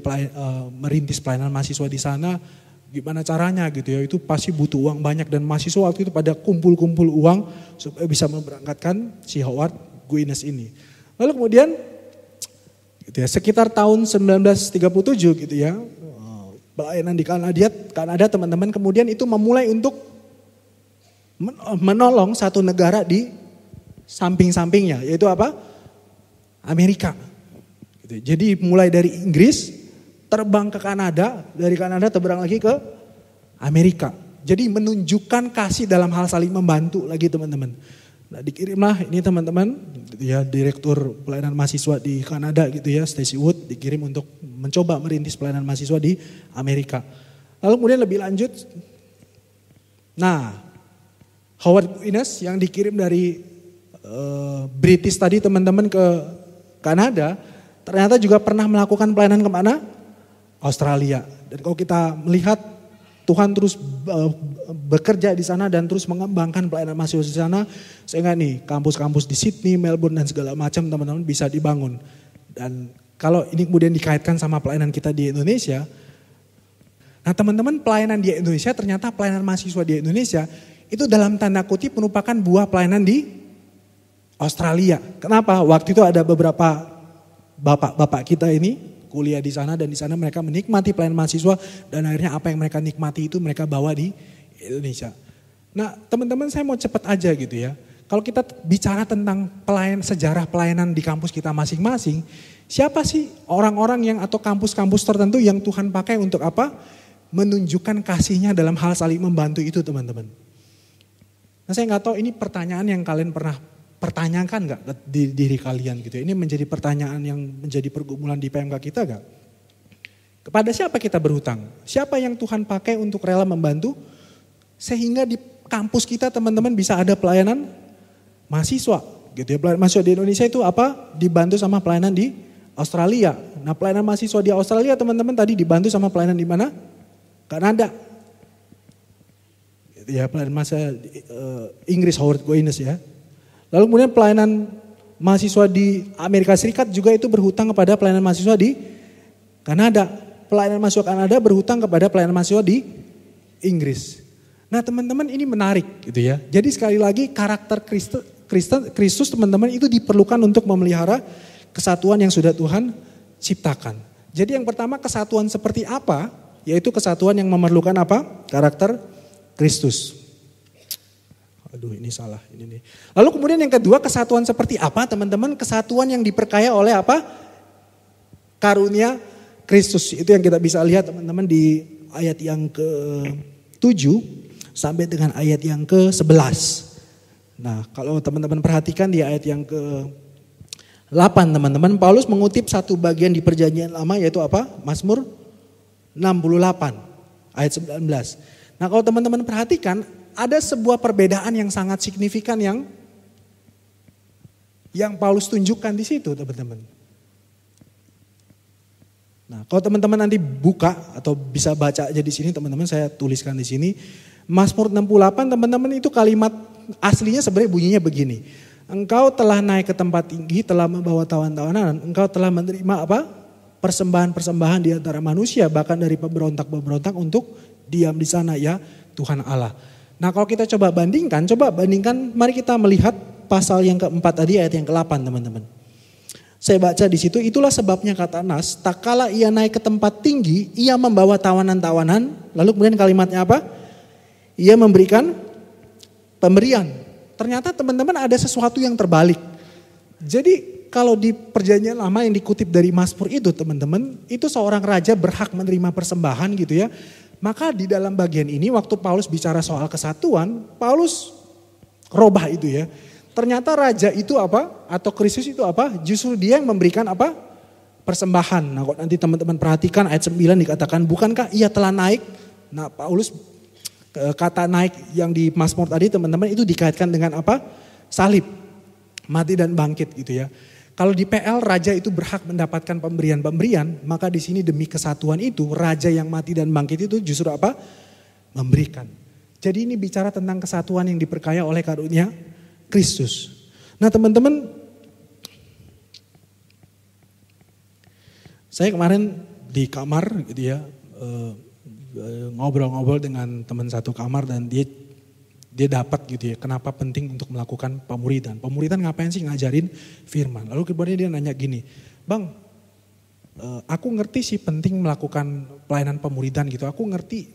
merintis pelayanan mahasiswa di sana. Gimana caranya gitu ya, itu pasti butuh uang banyak dan mahasiswa waktu itu pada kumpul-kumpul uang supaya bisa memberangkatkan si Howard Guinness ini. Lalu kemudian gitu ya, sekitar tahun 1937 gitu ya, pelayanan di Kanada teman-teman kemudian itu memulai untuk menolong satu negara di samping-sampingnya, yaitu apa? Amerika. Gitu. Jadi mulai dari Inggris terbang ke Kanada, dari Kanada terbang lagi ke Amerika. Jadi menunjukkan kasih dalam hal saling membantu lagi teman-teman. Nah dikirimlah ini teman-teman, ya direktur pelayanan mahasiswa di Kanada gitu ya, Stacy Wood dikirim untuk mencoba merintis pelayanan mahasiswa di Amerika. Lalu kemudian lebih lanjut, nah Howard Guinness yang dikirim dari British tadi teman-teman ke Kanada, ternyata juga pernah melakukan pelayanan kemana? Australia. Dan kalau kita melihat Tuhan terus bekerja di sana dan terus mengembangkan pelayanan mahasiswa di sana. Sehingga nih kampus-kampus di Sydney, Melbourne dan segala macam teman-teman bisa dibangun. Dan kalau ini kemudian dikaitkan sama pelayanan kita di Indonesia. Nah teman-teman, pelayanan di Indonesia ternyata pelayanan mahasiswa di Indonesia itu dalam tanda kutip merupakan buah pelayanan di Australia. Kenapa? Waktu itu ada beberapa bapak-bapak kita ini kuliah di sana dan di sana mereka menikmati pelayanan mahasiswa dan akhirnya apa yang mereka nikmati itu mereka bawa di Indonesia. Nah teman-teman saya mau cepat aja gitu ya. Kalau kita bicara tentang sejarah pelayanan di kampus kita masing-masing, siapa sih orang-orang yang atau kampus-kampus tertentu yang Tuhan pakai untuk apa? Menunjukkan kasihnya dalam hal saling membantu itu teman-teman. Nah saya nggak tahu ini pertanyaan yang kalian pernah pertanyakan nggak di diri kalian gitu. Ini menjadi pertanyaan yang menjadi pergumulan di PMK kita nggak? Kepada siapa kita berhutang? Siapa yang Tuhan pakai untuk rela membantu? Sehingga di kampus kita teman-teman bisa ada pelayanan mahasiswa gitu ya. Pelayanan mahasiswa di Indonesia itu apa? Dibantu sama pelayanan di Australia. Nah pelayanan mahasiswa di Australia teman-teman tadi dibantu sama pelayanan di mana? Kanada. Ya pelayanan mahasiswa Inggris Howard Guinness ya. Lalu kemudian pelayanan mahasiswa di Amerika Serikat juga itu berhutang kepada pelayanan mahasiswa di Kanada. Pelayanan mahasiswa Kanada berhutang kepada pelayanan mahasiswa di Inggris. Nah teman-teman ini menarik gitu ya. Jadi sekali lagi karakter Kristus teman-teman itu diperlukan untuk memelihara kesatuan yang sudah Tuhan ciptakan. Jadi yang pertama kesatuan seperti apa? Yaitu kesatuan yang memerlukan apa? Karakter Kristus. Aduh ini salah ini nih. Lalu kemudian yang kedua kesatuan seperti apa teman-teman? Kesatuan yang diperkaya oleh apa? Karunia Kristus. Itu yang kita bisa lihat teman-teman di ayat yang ke-7 sampai dengan ayat yang ke-11. Nah kalau teman-teman perhatikan di ayat yang ke-8 teman-teman. Paulus mengutip satu bagian di perjanjian lama yaitu apa? Mazmur 68 ayat 19. Nah kalau teman-teman perhatikan ada sebuah perbedaan yang sangat signifikan yang Paulus tunjukkan di situ teman-teman. Nah, kalau teman-teman nanti buka atau bisa baca aja di sini teman-teman saya tuliskan di sini. Mazmur 68 teman-teman itu kalimat aslinya sebenarnya bunyinya begini. Engkau telah naik ke tempat tinggi, telah membawa tawan-tawanan, engkau telah menerima apa? Persembahan-persembahan di antara manusia bahkan dari pemberontak-pemberontak untuk diam di sana ya Tuhan Allah. Nah kalau kita coba bandingkan, mari kita melihat pasal yang keempat tadi ayat yang ke-8 teman-teman. Saya baca di situ, itulah sebabnya kata Nas, tak kala ia naik ke tempat tinggi, ia membawa tawanan-tawanan, lalu kemudian kalimatnya apa? Ia memberikan pemberian. Ternyata teman-teman ada sesuatu yang terbalik. Jadi kalau di perjanjian lama yang dikutip dari Mazmur itu teman-teman, itu seorang raja berhak menerima persembahan gitu ya. Maka di dalam bagian ini waktu Paulus bicara soal kesatuan, Paulus robah itu ya. Ternyata raja itu apa? Atau Kristus itu apa? Justru dia yang memberikan apa? Persembahan. Nah kalau nanti teman-teman perhatikan ayat 9 dikatakan bukankah ia telah naik? Nah Paulus kata naik yang di Mazmur tadi teman-teman itu dikaitkan dengan apa? Salib, mati dan bangkit gitu ya. Kalau di PL raja itu berhak mendapatkan pemberian-pemberian, maka di sini demi kesatuan itu raja yang mati dan bangkit itu justru apa? Memberikan. Jadi ini bicara tentang kesatuan yang diperkaya oleh karunia Kristus. Nah teman-teman, saya kemarin di kamar gitu ya, ngobrol-ngobrol dengan teman satu kamar dan dia dapat gitu ya, kenapa penting untuk melakukan pemuridan. Pemuridan ngapain sih ngajarin firman. Lalu kemudian dia nanya gini, Bang, aku ngerti sih penting melakukan pelayanan pemuridan gitu. Aku ngerti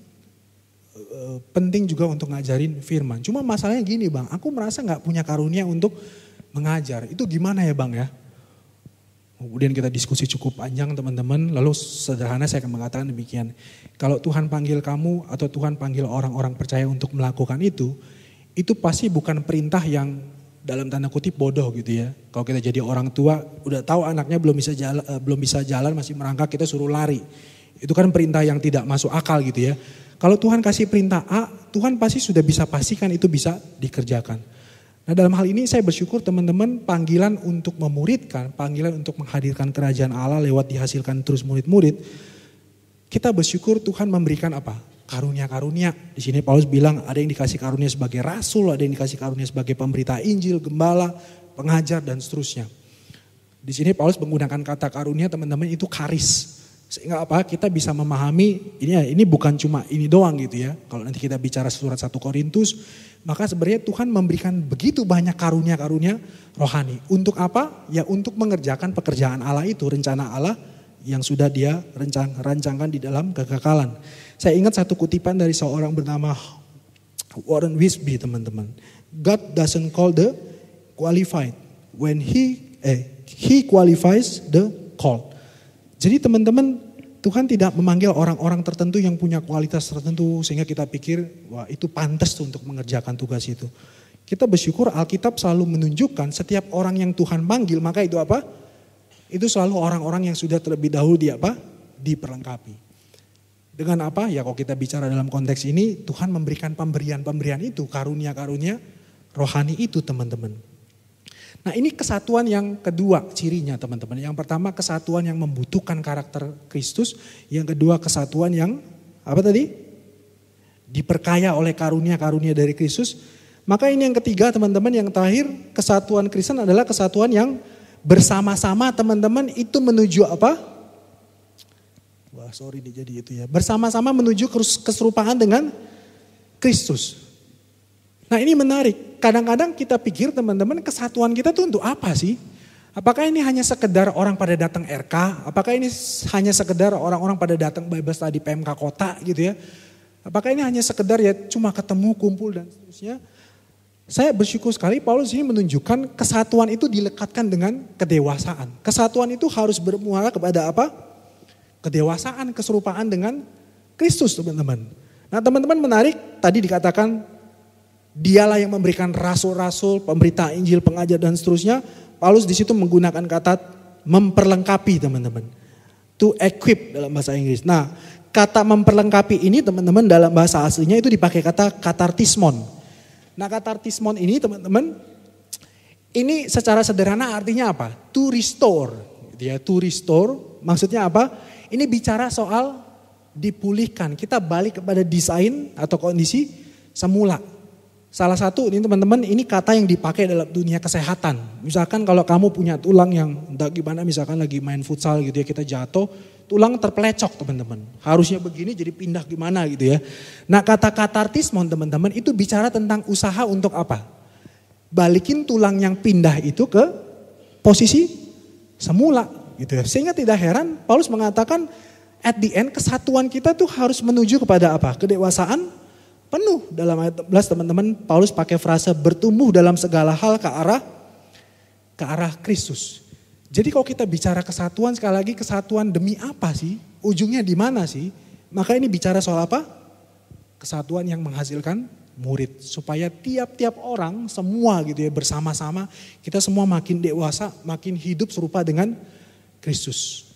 penting juga untuk ngajarin firman. Cuma masalahnya gini Bang, aku merasa gak punya karunia untuk mengajar. Itu gimana ya Bang ya? Kemudian kita diskusi cukup panjang teman-teman. Lalu sederhana saya akan mengatakan demikian. Kalau Tuhan panggil kamu atau Tuhan panggil orang-orang percaya untuk melakukan itu pasti bukan perintah yang dalam tanda kutip bodoh gitu ya. Kalau kita jadi orang tua udah tahu anaknya belum bisa jalan masih merangkak kita suruh lari. Itu kan perintah yang tidak masuk akal gitu ya. Kalau Tuhan kasih perintah A, Tuhan pasti sudah bisa pastikan itu bisa dikerjakan. Nah dalam hal ini saya bersyukur teman-teman panggilan untuk memuridkan, panggilan untuk menghadirkan kerajaan Allah lewat dihasilkan terus murid-murid. Kita bersyukur Tuhan memberikan apa? Karunia-karunia. Di sini Paulus bilang ada yang dikasih karunia sebagai rasul, ada yang dikasih karunia sebagai pemberita Injil, gembala, pengajar dan seterusnya. Di sini Paulus menggunakan kata karunia teman-teman itu karis. Sehingga apa? Kita bisa memahami ini bukan cuma ini doang gitu ya. Kalau nanti kita bicara surat 1 Korintus, maka sebenarnya Tuhan memberikan begitu banyak karunia-karunia rohani. Untuk apa? Ya untuk mengerjakan pekerjaan Allah itu, rencana Allah yang sudah dia rancangkan di dalam kekekalan. Saya ingat satu kutipan dari seorang bernama Warren Wiersbe, teman-teman. God doesn't call the qualified when he qualifies the called. Jadi teman-teman, Tuhan tidak memanggil orang-orang tertentu yang punya kualitas tertentu sehingga kita pikir wah itu pantas untuk mengerjakan tugas itu. Kita bersyukur Alkitab selalu menunjukkan setiap orang yang Tuhan panggil, maka itu apa? Itu selalu orang-orang yang sudah terlebih dahulu diperlengkapi. Dengan apa? Ya kalau kita bicara dalam konteks ini, Tuhan memberikan pemberian-pemberian itu, karunia-karunia rohani itu, teman-teman. Nah, ini kesatuan yang kedua cirinya, teman-teman. Yang pertama kesatuan yang membutuhkan karakter Kristus, yang kedua kesatuan yang apa tadi? Diperkaya oleh karunia-karunia dari Kristus. Maka ini yang ketiga, teman-teman, yang terakhir, kesatuan Kristen adalah kesatuan yang bersama-sama, teman-teman, itu menuju apa? Wah, sorry nih jadi itu ya. Bersama-sama menuju keserupaan dengan Kristus. Nah, ini menarik. Kadang-kadang kita pikir, teman-teman, kesatuan kita tuh untuk apa sih? Apakah ini hanya sekedar orang pada datang RK? Apakah ini hanya sekedar orang-orang pada datang Bible Study PMK Kota gitu ya? Apakah ini hanya sekedar ya cuma ketemu, kumpul dan seterusnya? Saya bersyukur sekali Paulus ini menunjukkan kesatuan itu dilekatkan dengan kedewasaan. Kesatuan itu harus bermuara kepada apa? Kedewasaan, keserupaan dengan Kristus, teman-teman. Nah, teman-teman, menarik, tadi dikatakan dialah yang memberikan rasul-rasul, pemberita Injil, pengajar dan seterusnya. Paulus di situ menggunakan kata memperlengkapi, teman-teman. To equip dalam bahasa Inggris. Nah, kata memperlengkapi ini, teman-teman, dalam bahasa aslinya itu dipakai kata katartismon. Nah, katartismon ini, teman-teman, ini secara sederhana artinya apa? To restore. Gitu ya, to restore maksudnya apa? Ini bicara soal dipulihkan. Kita balik kepada desain atau kondisi semula. Salah satu ini, teman-teman, ini kata yang dipakai dalam dunia kesehatan. Misalkan kalau kamu punya tulang yang entah gimana, misalkan lagi main futsal gitu ya, kita jatuh, tulang terpelecok, teman-teman. Harusnya begini jadi pindah gimana gitu ya. Nah, kata katartismon, teman-teman, itu bicara tentang usaha untuk apa? Balikin tulang yang pindah itu ke posisi semula gitu ya. Sehingga tidak heran Paulus mengatakan at the end kesatuan kita tuh harus menuju kepada apa? Kedewasaan penuh. Dalam ayat 14, teman-teman, Paulus pakai frase bertumbuh dalam segala hal ke arah Kristus. Jadi kalau kita bicara kesatuan, sekali lagi kesatuan demi apa sih? Ujungnya di mana sih? Maka ini bicara soal apa? Kesatuan yang menghasilkan murid. Supaya tiap-tiap orang semua gitu ya bersama-sama, kita semua makin dewasa, makin hidup serupa dengan Kristus.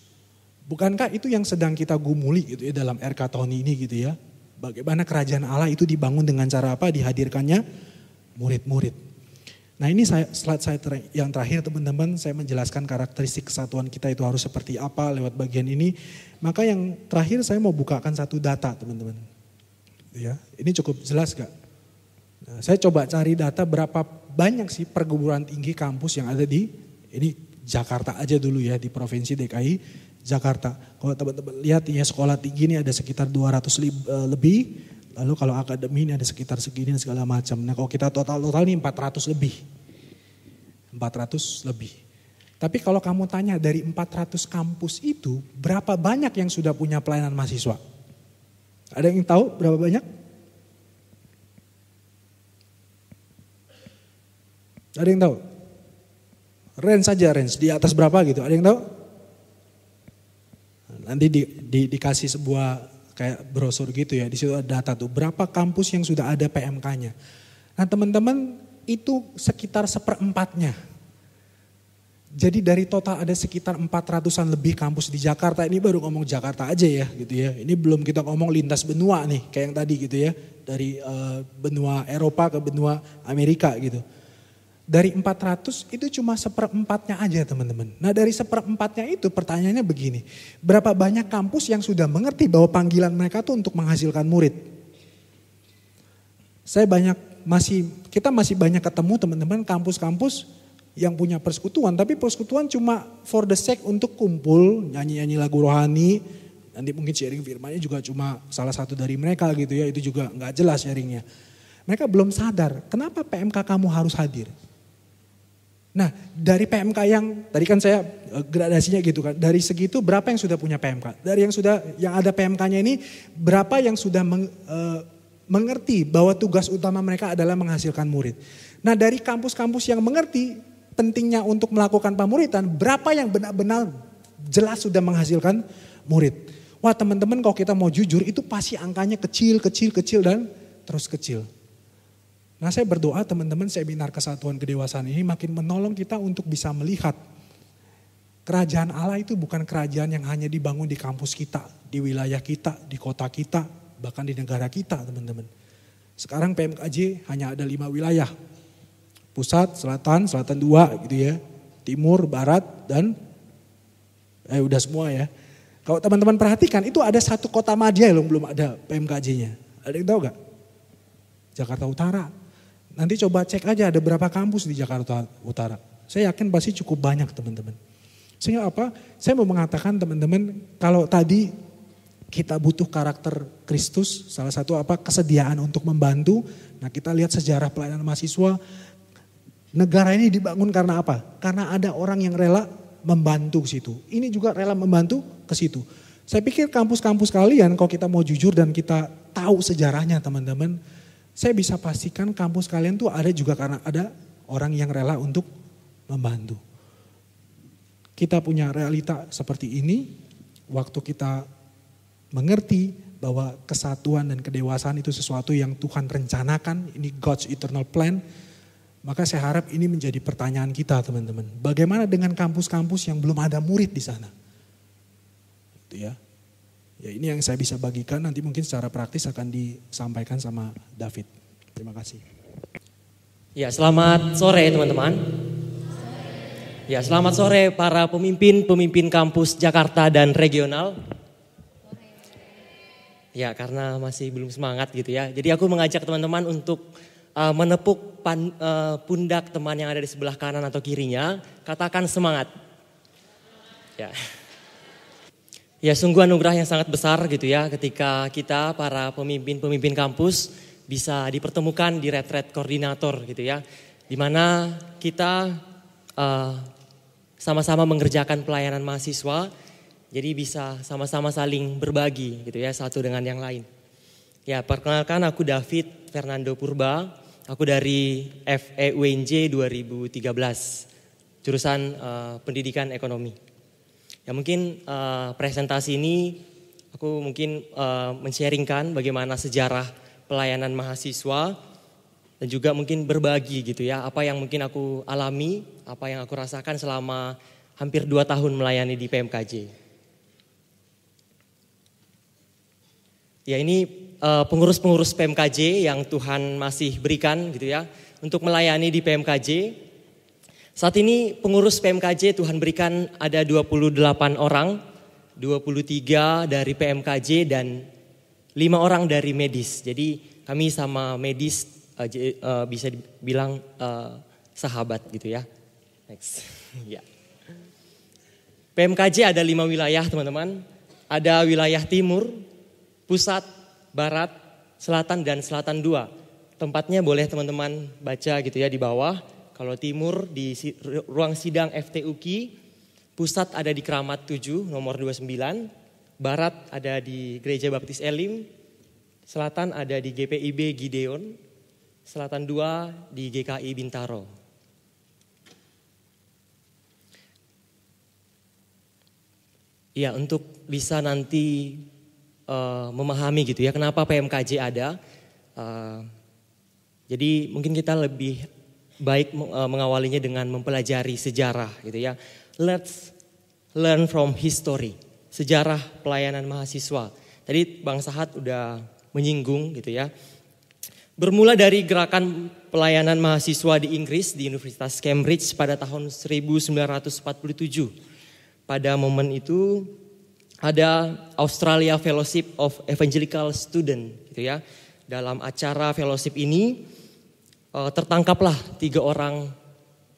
Bukankah itu yang sedang kita gumuli gitu ya dalam RK tahun ini gitu ya? Bagaimana kerajaan Allah itu dibangun dengan cara apa? Dihadirkannya murid-murid. Nah, ini slide saya yang terakhir, teman-teman, saya menjelaskan karakteristik kesatuan kita itu harus seperti apa lewat bagian ini. Maka yang terakhir saya mau bukakan satu data, teman-teman. Ya, ini cukup jelas gak? Nah, saya coba cari data berapa banyak sih perguruan tinggi kampus yang ada di ini Jakarta aja dulu ya, di Provinsi DKI Jakarta. Kalau teman-teman lihat ya, sekolah tinggi ini ada sekitar 200 lebih. Lalu kalau akademi ini ada sekitar segini dan segala macam. Nah, kalau kita total ini 400 lebih. 400 lebih. Tapi kalau kamu tanya dari 400 kampus itu berapa banyak yang sudah punya pelayanan mahasiswa? Ada yang tahu berapa banyak? Ada yang tahu? Range saja, range di atas berapa gitu. Ada yang tahu? Nanti dikasih sebuah kayak brosur gitu ya. Di situ ada data tuh berapa kampus yang sudah ada PMK-nya. Nah, teman-teman, itu sekitar 1/4-nya. Jadi dari total ada sekitar 400-an lebih kampus di Jakarta. Ini baru ngomong Jakarta aja ya gitu ya. Ini belum kita ngomong lintas benua nih kayak yang tadi gitu ya. Dari benua Eropa ke benua Amerika gitu. Dari 400 itu cuma 1/4-nya aja, teman-teman. Nah, dari 1/4-nya itu pertanyaannya begini. Berapa banyak kampus yang sudah mengerti bahwa panggilan mereka tuh untuk menghasilkan murid? Kita masih banyak ketemu, teman-teman, kampus-kampus yang punya persekutuan. Tapi persekutuan cuma for the sake untuk kumpul, nyanyi-nyanyi lagu rohani, Nanti mungkin sharing firmannya juga cuma salah satu dari mereka gitu ya, itu juga nggak jelas sharingnya. Mereka belum sadar kenapa PMK kamu harus hadir. Nah dari PMK yang tadi kan saya gradasinya gitu kan, dari segitu berapa yang sudah punya PMK? Dari yang ada PMK-nya ini berapa yang sudah mengerti bahwa tugas utama mereka adalah menghasilkan murid. Nah dari kampus-kampus yang mengerti pentingnya untuk melakukan pemuridan, berapa yang benar-benar jelas sudah menghasilkan murid. Wah teman-teman kalau kita mau jujur itu pasti angkanya kecil dan terus kecil. Nah saya berdoa teman-teman seminar kesatuan kedewasaan ini makin menolong kita untuk bisa melihat kerajaan Allah itu bukan kerajaan yang hanya dibangun di kampus kita, di wilayah kita, di kota kita, bahkan di negara kita teman-teman. Sekarang PMKJ hanya ada 5 wilayah. Pusat, selatan 2 gitu ya. Timur, barat dan udah semua ya. Kalau teman-teman perhatikan itu ada satu kota madya loh belum ada PMKJ-nya. Ada yang tahu gak? Jakarta Utara. Nanti coba cek aja ada berapa kampus di Jakarta Utara. Saya yakin pasti cukup banyak teman-teman. Sehingga apa? Saya mau mengatakan teman-teman kalau tadi kita butuh karakter Kristus, salah satu apa? Kesediaan untuk membantu. Nah kita lihat sejarah pelayanan mahasiswa. Negara ini dibangun karena apa? Karena ada orang yang rela membantu ke situ. Ini juga rela membantu ke situ. Saya pikir kampus-kampus kalian kalau kita mau jujur dan kita tahu sejarahnya teman-teman. Saya bisa pastikan kampus kalian tuh ada juga karena ada orang yang rela untuk membantu. Kita punya realita seperti ini. Waktu kita mengerti bahwa kesatuan dan kedewasaan itu sesuatu yang Tuhan rencanakan. Ini God's eternal plan. Maka saya harap ini menjadi pertanyaan kita teman-teman. Bagaimana dengan kampus-kampus yang belum ada murid di sana? Itu ya. Ya ini yang saya bisa bagikan, nanti mungkin secara praktis akan disampaikan sama David. Terima kasih. Ya selamat sore teman-teman. Ya selamat sore para pemimpin kampus Jakarta dan regional. Ya karena masih belum semangat gitu ya. Jadi aku mengajak teman-teman untuk menepuk pundak teman yang ada di sebelah kanan atau kirinya, katakan semangat. Ya. Ya sungguh anugerah yang sangat besar gitu ya ketika kita para pemimpin kampus bisa dipertemukan di retret koordinator gitu ya. Di mana kita sama-sama mengerjakan pelayanan mahasiswa, jadi bisa sama-sama saling berbagi gitu ya satu dengan yang lain. Ya perkenalkan aku David Fernando Purba. Aku dari FEUNJ 2013, jurusan pendidikan ekonomi. Ya mungkin presentasi ini aku mungkin men-sharingkan bagaimana sejarah pelayanan mahasiswa dan juga mungkin berbagi gitu ya. Apa yang mungkin aku alami, apa yang aku rasakan selama hampir 2 tahun melayani di PMKJ. Ya ini pengurus-pengurus PMKJ yang Tuhan masih berikan gitu ya untuk melayani di PMKJ. Saat ini pengurus PMKJ Tuhan berikan ada 28 orang, 23 dari PMKJ dan 5 orang dari medis. Jadi kami sama medis bisa dibilang sahabat gitu ya. Next. Ya. PMKJ ada 5 wilayah teman-teman. Ada wilayah timur, pusat, barat, selatan dan selatan 2. Tempatnya boleh teman-teman baca gitu ya di bawah. Kalau timur di ruang sidang FTUKI, pusat ada di Keramat 7 nomor 29, barat ada di Gereja Baptis Elim, selatan ada di GPIB Gideon, selatan 2 di GKI Bintaro. Ya untuk bisa nanti memahami gitu ya kenapa PMKJ ada. Jadi mungkin kita lebih baik mengawalinya dengan mempelajari sejarah gitu ya. Let's learn from history. Sejarah pelayanan mahasiswa. Tadi Bang Sahat udah menyinggung gitu ya. Bermula dari gerakan pelayanan mahasiswa di Inggris di Universitas Cambridge pada tahun 1947. Pada momen itu ada Australia Fellowship of Evangelical Student gitu ya. Dalam acara fellowship ini tertangkaplah 3 orang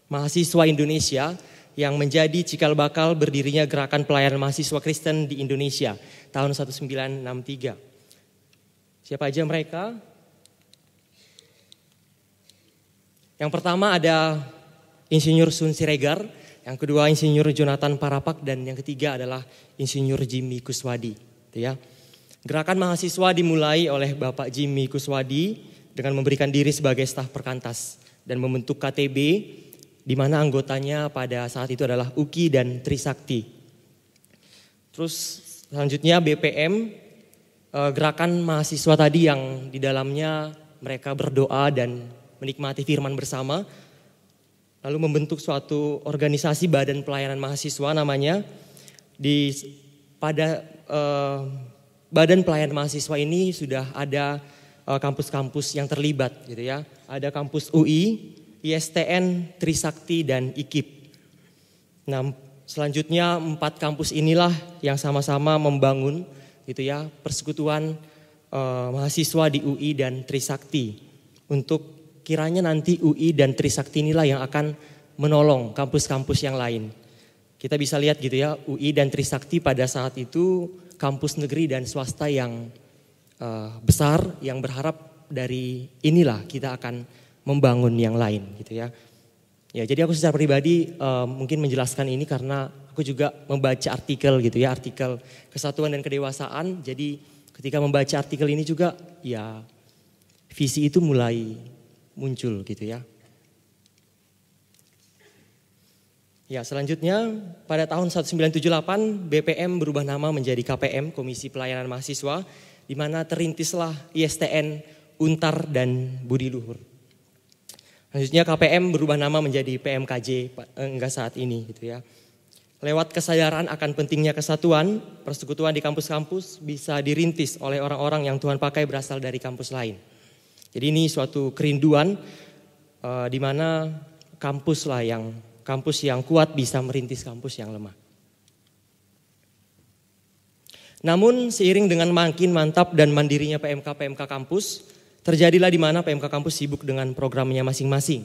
mahasiswa Indonesia yang menjadi cikal bakal berdirinya Gerakan Pelayanan Mahasiswa Kristen di Indonesia tahun 1963. Siapa aja mereka? Yang pertama ada Insinyur Sun Siregar, yang kedua Insinyur Jonathan Parapak, dan yang ketiga adalah Insinyur Jimmy Kuswadi. Gitu ya. Gerakan mahasiswa dimulai oleh Bapak Jimmy Kuswadi dengan memberikan diri sebagai staf perkantas dan membentuk KTB, di mana anggotanya pada saat itu adalah UKI dan Trisakti. Terus selanjutnya BPM, gerakan mahasiswa tadi yang di dalamnya mereka berdoa dan menikmati firman bersama, lalu membentuk suatu organisasi badan pelayanan mahasiswa namanya. Pada badan pelayanan mahasiswa ini sudah ada kampus-kampus yang terlibat gitu ya. Ada kampus UI, ISTN, Trisakti, dan IKIP. Nah, selanjutnya 4 kampus inilah yang sama-sama membangun gitu ya persekutuan mahasiswa di UI dan Trisakti. Untuk kiranya nanti UI dan Trisakti inilah yang akan menolong kampus-kampus yang lain. Kita bisa lihat gitu ya, UI dan Trisakti pada saat itu kampus negeri dan swasta yang besar, yang berharap dari inilah kita akan membangun yang lain gitu ya. Ya, jadi aku secara pribadi mungkin menjelaskan ini karena aku juga membaca artikel gitu ya, artikel kesatuan dan kedewasaan. Jadi ketika membaca artikel ini juga ya visi itu mulai muncul gitu ya. Ya, selanjutnya pada tahun 1978 BPM berubah nama menjadi KPM, Komisi Pelayanan Mahasiswa, di mana terintislah ISTN, Untar, dan Budi Luhur. Selanjutnya KPM berubah nama menjadi PMKJ hingga saat ini gitu ya. Lewat kesadaran akan pentingnya kesatuan, persekutuan di kampus-kampus bisa dirintis oleh orang-orang yang Tuhan pakai berasal dari kampus lain. Jadi ini suatu kerinduan di mana kampus yang kuat bisa merintis kampus yang lemah. Namun seiring dengan makin mantap dan mandirinya PMK kampus, terjadilah di mana PMK kampus sibuk dengan programnya masing-masing.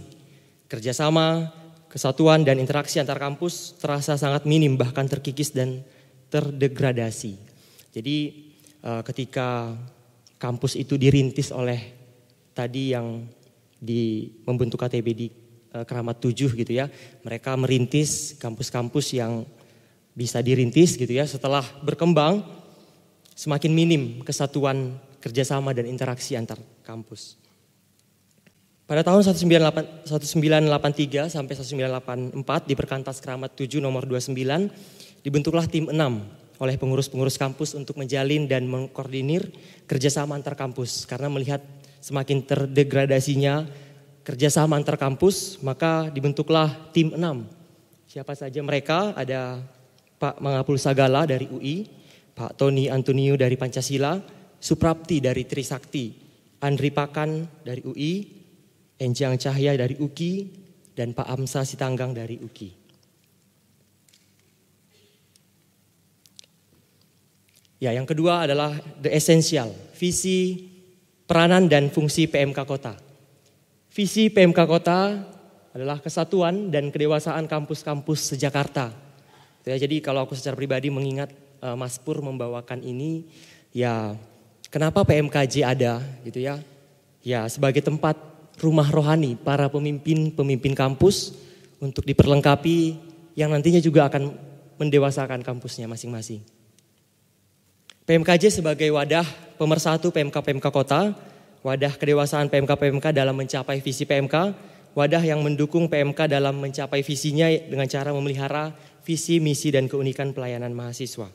Kerjasama, kesatuan, dan interaksi antar kampus terasa sangat minim, bahkan terkikis dan terdegradasi. Jadi ketika kampus itu dirintis oleh tadi yang membentuk KTB di Keramat 7 gitu ya. Mereka merintis kampus-kampus yang bisa dirintis gitu ya. Setelah berkembang semakin minim kesatuan, kerjasama, dan interaksi antar kampus. Pada tahun 1983 sampai 1984 di Perkantas Keramat 7 nomor 29 dibentuklah tim 6 oleh pengurus-pengurus kampus untuk menjalin dan mengkoordinir kerjasama antar kampus. Karena melihat semakin terdegradasinya kerjasama antar kampus, maka dibentuklah tim 6. Siapa saja mereka? Ada Pak Mangapul Sagala dari UI, Pak Tony Antonio dari Pancasila, Suprapti dari Trisakti, Andri Pakan dari UI, Enjang Cahya dari UKI, dan Pak Amsa Sitanggang dari UKI. Ya, yang kedua adalah the essential, visi, peranan, dan fungsi PMK Kota. Visi PMK Kota adalah kesatuan dan kedewasaan kampus-kampus se-Jakarta. Ya, jadi kalau aku secara pribadi mengingat Mas Pur membawakan ini, ya kenapa PMKJ ada gitu ya. Ya sebagai tempat rumah rohani para pemimpin kampus untuk diperlengkapi yang nantinya juga akan mendewasakan kampusnya masing-masing. PMKJ sebagai wadah pemersatu PMK Kota, wadah kedewasaan PMK dalam mencapai visi PMK, wadah yang mendukung PMK dalam mencapai visinya dengan cara memelihara visi, misi, dan keunikan pelayanan mahasiswa.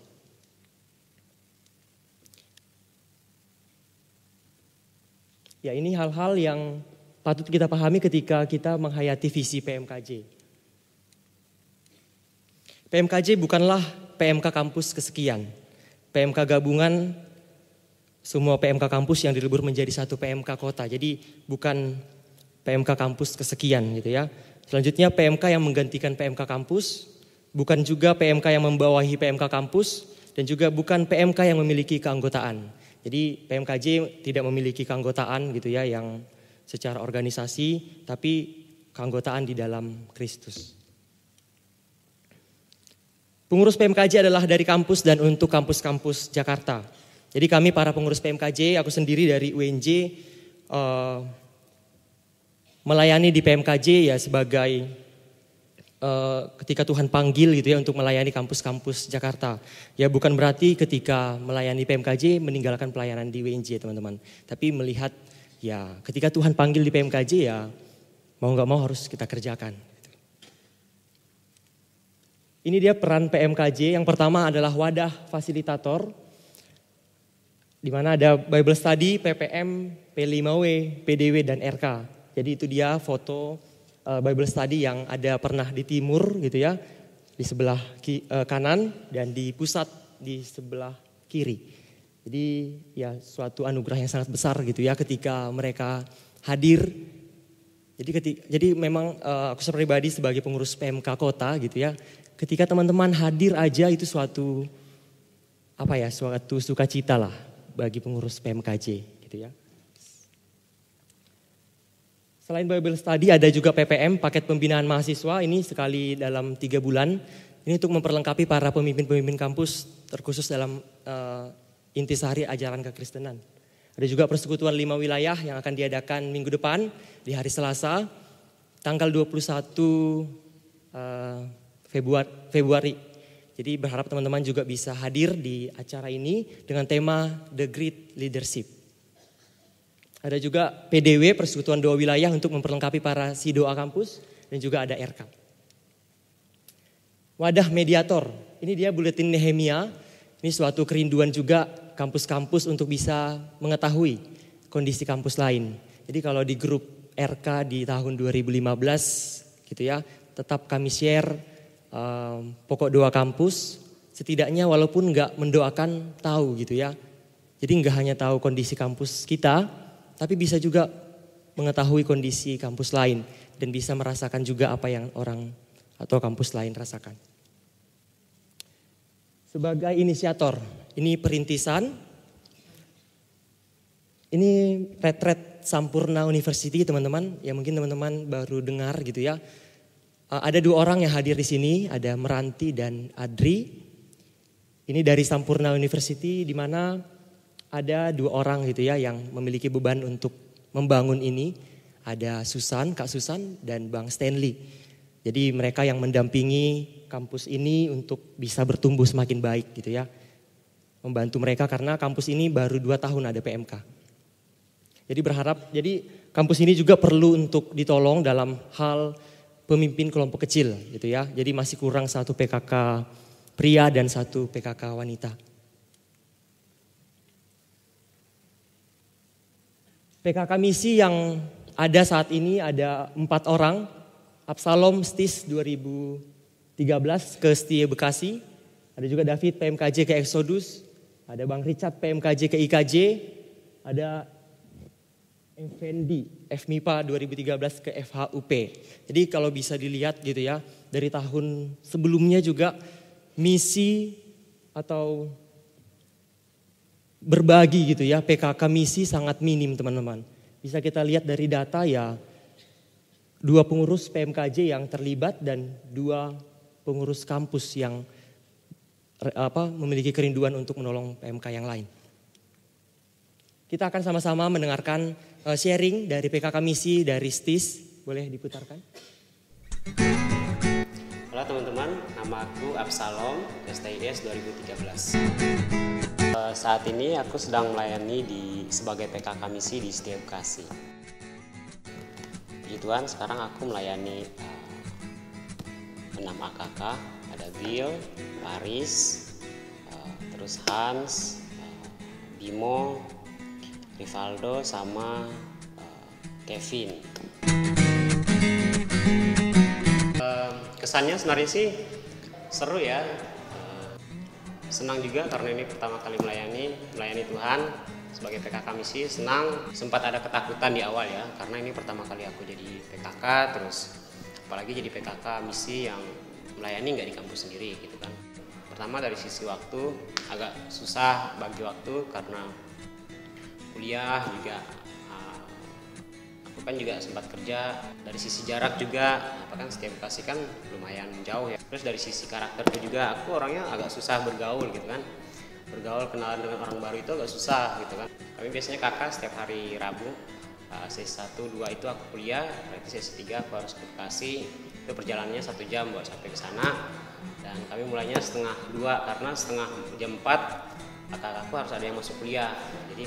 Ya, ini hal-hal yang patut kita pahami ketika kita menghayati visi PMKJ. PMKJ bukanlah PMK kampus kesekian. PMK gabungan semua PMK kampus yang dilebur menjadi satu PMK kota. Jadi bukan PMK kampus kesekian gitu ya. Selanjutnya PMK yang menggantikan PMK kampus, bukan juga PMK yang membawahi PMK kampus, dan juga bukan PMK yang memiliki keanggotaan. Jadi PMKJ tidak memiliki keanggotaan gitu ya yang secara organisasi, tapi keanggotaan di dalam Kristus. Pengurus PMKJ adalah dari kampus dan untuk kampus-kampus Jakarta. Jadi kami para pengurus PMKJ, aku sendiri dari UNJ melayani di PMKJ ya sebagai ketika Tuhan panggil gitu ya untuk melayani kampus-kampus Jakarta. Ya bukan berarti ketika melayani PMKJ meninggalkan pelayanan di UNJ teman-teman. Tapi melihat ya ketika Tuhan panggil di PMKJ ya mau gak mau harus kita kerjakan. Ini dia peran PMKJ. Yang pertama adalah wadah fasilitator. Di mana ada Bible Study, PPM, P5W, PDW, dan RK. Jadi itu dia foto Bible Study yang ada pernah di timur gitu ya. Di sebelah kanan dan di pusat di sebelah kiri. Jadi ya suatu anugerah yang sangat besar gitu ya ketika mereka hadir. Jadi memang aku pribadi sebagai pengurus PMK Kota gitu ya. Ketika teman-teman hadir aja itu suatu sukacita lah bagi pengurus PMKJ gitu ya. Selain Bible Study ada juga PPM, paket pembinaan mahasiswa, ini sekali dalam 3 bulan. Ini untuk memperlengkapi para pemimpin-pemimpin kampus terkhusus dalam intisari ajaran kekristenan. Ada juga persekutuan 5 wilayah yang akan diadakan minggu depan di hari Selasa tanggal 21 Februari. Jadi berharap teman-teman juga bisa hadir di acara ini dengan tema The Great Leadership. Ada juga PDW, Persekutuan 2 Wilayah untuk memperlengkapi para Sidoa kampus dan juga ada RK. Wadah mediator, ini dia buletin Nehemia. Ini suatu kerinduan juga kampus-kampus untuk bisa mengetahui kondisi kampus lain. Jadi kalau di grup RK di tahun 2015 gitu ya, tetap kami share pokok doa kampus, setidaknya walaupun nggak mendoakan tahu gitu ya. Jadi nggak hanya tahu kondisi kampus kita, tapi bisa juga mengetahui kondisi kampus lain dan bisa merasakan juga apa yang orang atau kampus lain rasakan. Sebagai inisiator, ini perintisan, ini retret Sampurna University teman-teman, yang mungkin teman-teman baru dengar gitu ya. Ada 2 orang yang hadir di sini, ada Meranti dan Adri. Ini dari Sampurna University di mana ada 2 orang gitu ya yang memiliki beban untuk membangun ini. Ada Susan, Kak Susan dan Bang Stanley. Jadi mereka yang mendampingi kampus ini untuk bisa bertumbuh semakin baik gitu ya. Membantu mereka karena kampus ini baru 2 tahun ada PMK. Jadi kampus ini juga perlu untuk ditolong dalam hal pemimpin kelompok kecil gitu ya. Jadi masih kurang 1 PKK pria dan 1 PKK wanita. PKK misi yang ada saat ini ada 4 orang. Absalom Stis 2013 ke Setia Bekasi. Ada juga David PMKJ ke Exodus. Ada Bang Richard PMKJ ke IKJ. Ada Effendi FMIPA 2013 ke FHUP. Jadi kalau bisa dilihat gitu ya, dari tahun sebelumnya juga misi atau berbagi gitu ya, PKK misi sangat minim teman-teman. Bisa kita lihat dari data ya, 2 pengurus PMKJ yang terlibat dan 2 pengurus kampus yang memiliki kerinduan untuk menolong PMK yang lain. Kita akan sama-sama mendengarkan sharing dari PKK Misi dari STIS. Boleh diputarkan? Halo teman-teman, nama aku Absalom, STIS 2013. Saat ini aku sedang melayani sebagai PKK Misi di Setia Bekasi. Puji Tuhan, sekarang aku melayani 6 AKK, ada Bill, Paris, terus Hans, Bimo, Rivaldo sama Kevin. Kesannya sebenarnya sih seru ya. Senang juga karena ini pertama kali melayani Tuhan sebagai PKK misi. Senang, sempat ada ketakutan di awal ya, karena ini pertama kali aku jadi PKK, terus apalagi jadi PKK misi yang melayani nggak di kampus sendiri gitu kan. Pertama dari sisi waktu agak susah bagi waktu karena kuliah juga Aku kan juga sempat kerja, dari sisi jarak juga, kan Setia Bekasi kan lumayan jauh ya. Terus dari sisi karakterku juga, aku orangnya agak susah bergaul gitu kan. Bergaul, kenalan dengan orang baru itu agak susah gitu kan. Tapi biasanya kakak setiap hari Rabu, sesi 1, 2 itu aku kuliah, berarti sesi 3 aku harus ke Bekasi. Itu perjalanannya 1 jam buat sampai ke sana. Dan kami mulainya setengah 2 karena setengah jam 4 kakak-kakakku harus ada yang masuk kuliah. Jadi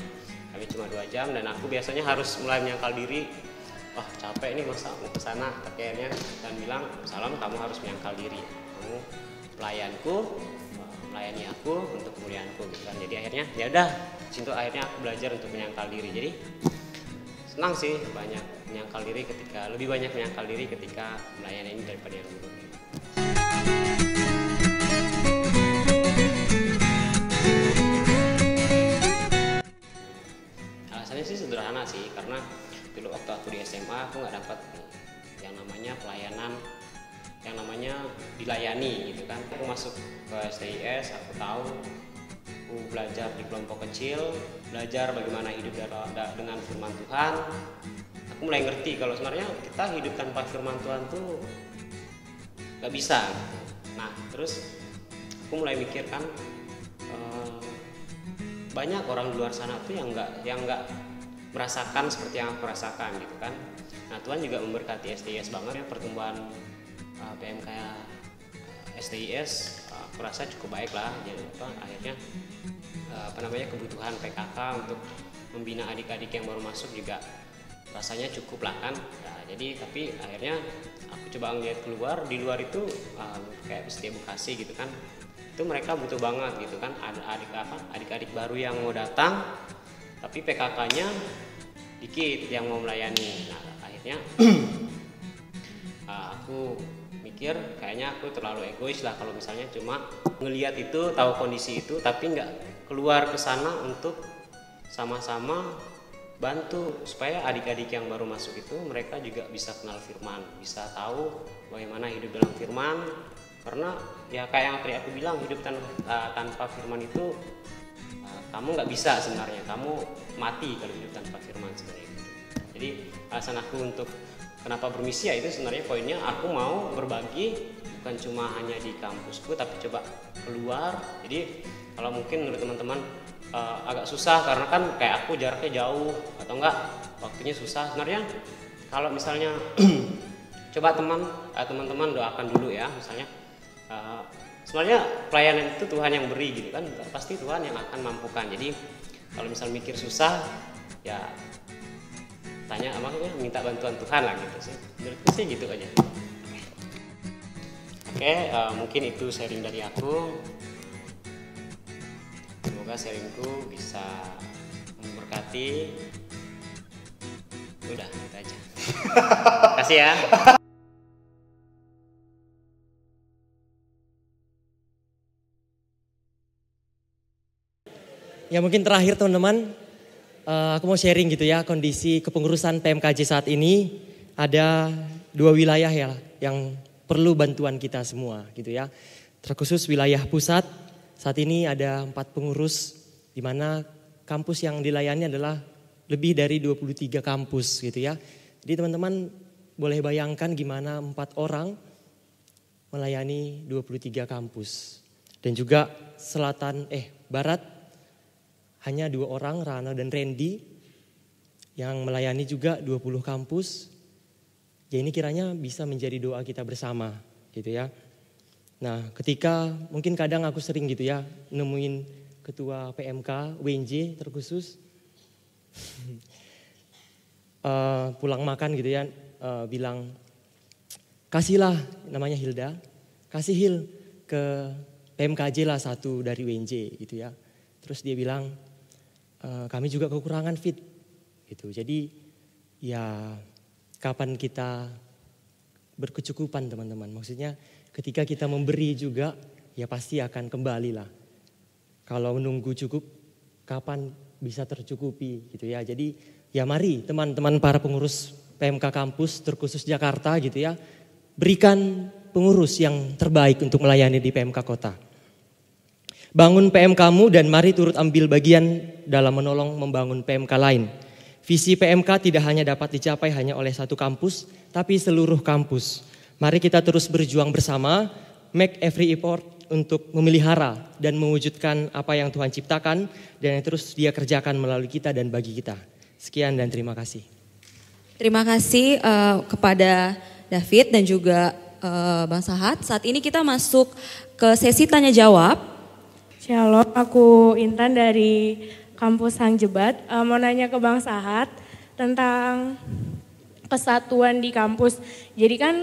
kami cuma 2 jam dan aku biasanya harus mulai menyangkal diri. Wah capek nih masa mau ke sana, akhirnya dan bilang, Salam, kamu harus menyangkal diri. Kamu pelayanku, melayani aku untuk kemuliaanku gitu kan. Jadi akhirnya ya udah, situ akhirnya aku belajar untuk menyangkal diri. Jadi senang sih lebih banyak menyangkal diri ketika melayani ini daripada yang dulu. Alasannya sih sederhana sih, karena dulu waktu aku di SMA aku nggak dapat yang namanya pelayanan, yang namanya dilayani gitu kan. Aku masuk ke STIS, aku tahu, aku belajar di kelompok kecil, belajar bagaimana hidup dengan firman Tuhan. Aku mulai ngerti kalau sebenarnya kita hidup tanpa firman Tuhan tuh nggak bisa. Nah terus aku mulai mikir kan, banyak orang di luar sana tuh yang nggak merasakan seperti yang aku rasakan gitu kan. Nah Tuhan juga memberkati STIS banget ya, pertumbuhan PMK STIS aku rasa cukup baik lah. Jadi akhirnya kebutuhan PKK untuk membina adik-adik yang baru masuk juga rasanya cukup lah kan. Nah, jadi tapi akhirnya aku coba ngeliat keluar, di luar itu kayak Setia Bekasi gitu kan, itu mereka butuh banget gitu kan, ada adik-adik baru yang mau datang tapi PKK-nya dikit yang mau melayani. Nah akhirnya aku mikir kayaknya aku terlalu egois lah kalau misalnya cuma ngelihat itu, tahu kondisi itu tapi nggak keluar ke sana untuk sama-sama bantu supaya adik-adik yang baru masuk itu mereka juga bisa kenal firman, bisa tahu bagaimana hidup dalam firman. Karena ya kayak yang tadi aku bilang, hidup tanpa firman itu kamu nggak bisa sebenarnya, kamu mati kalau hidup tanpa firman sebenarnya gitu. Jadi alasan aku untuk kenapa bermisi ya itu sebenarnya poinnya, aku mau berbagi bukan cuma hanya di kampusku tapi coba keluar. Jadi kalau mungkin menurut teman-teman agak susah karena kan kayak aku jaraknya jauh atau enggak waktunya susah, sebenarnya kalau misalnya coba teman-teman doakan dulu ya, misalnya sebenarnya pelayanan itu Tuhan yang beri gitu kan, pasti Tuhan yang akan mampukan. Jadi kalau misal mikir susah ya tanya minta bantuan Tuhan lah gitu sih, menurutku sih gitu aja. Oke, mungkin itu sharing dari aku. Semoga sharingku bisa memberkati. Udah gitu aja. Kasih ya. Ya mungkin terakhir teman-teman, aku mau sharing gitu ya kondisi kepengurusan PMKJ saat ini. Ada 2 wilayah ya yang perlu bantuan kita semua gitu ya. Terkhusus wilayah pusat, saat ini ada 4 pengurus di mana kampus yang dilayani adalah lebih dari 23 kampus gitu ya. Jadi teman-teman boleh bayangkan gimana 4 orang melayani 23 kampus. Dan juga barat hanya 2 orang, Rana dan Randy, yang melayani juga 20 kampus. Ya ini kiranya bisa menjadi doa kita bersama gitu ya. Nah ketika mungkin kadang aku sering gitu ya nemuin ketua PMK, WNJ terkhusus, pulang makan gitu ya, bilang kasihlah, namanya Hilda, kasih Hil ke PMKJ lah 1 dari WNJ gitu ya. Terus dia bilang, kami juga kekurangan fit gitu. Jadi ya kapan kita berkecukupan teman-teman. Maksudnya ketika kita memberi juga ya pasti akan kembali lah. Kalau menunggu cukup kapan bisa tercukupi gitu ya. Jadi ya mari teman-teman para pengurus PMK kampus terkhusus Jakarta gitu ya. Berikan pengurus yang terbaik untuk melayani di PMK kota. Bangun PMK-mu dan mari turut ambil bagian dalam menolong membangun PMK lain. Visi PMK tidak hanya dapat dicapai hanya oleh satu kampus, tapi seluruh kampus. Mari kita terus berjuang bersama, make every effort untuk memelihara dan mewujudkan apa yang Tuhan ciptakan dan yang terus Dia kerjakan melalui kita dan bagi kita. Sekian dan terima kasih. Terima kasih kepada David dan juga Bang Sahat. Saat ini kita masuk ke sesi tanya jawab. Shalom, aku Intan dari kampus Hang Jebat. Mau nanya ke Bang Sahat tentang kesatuan di kampus. Jadi kan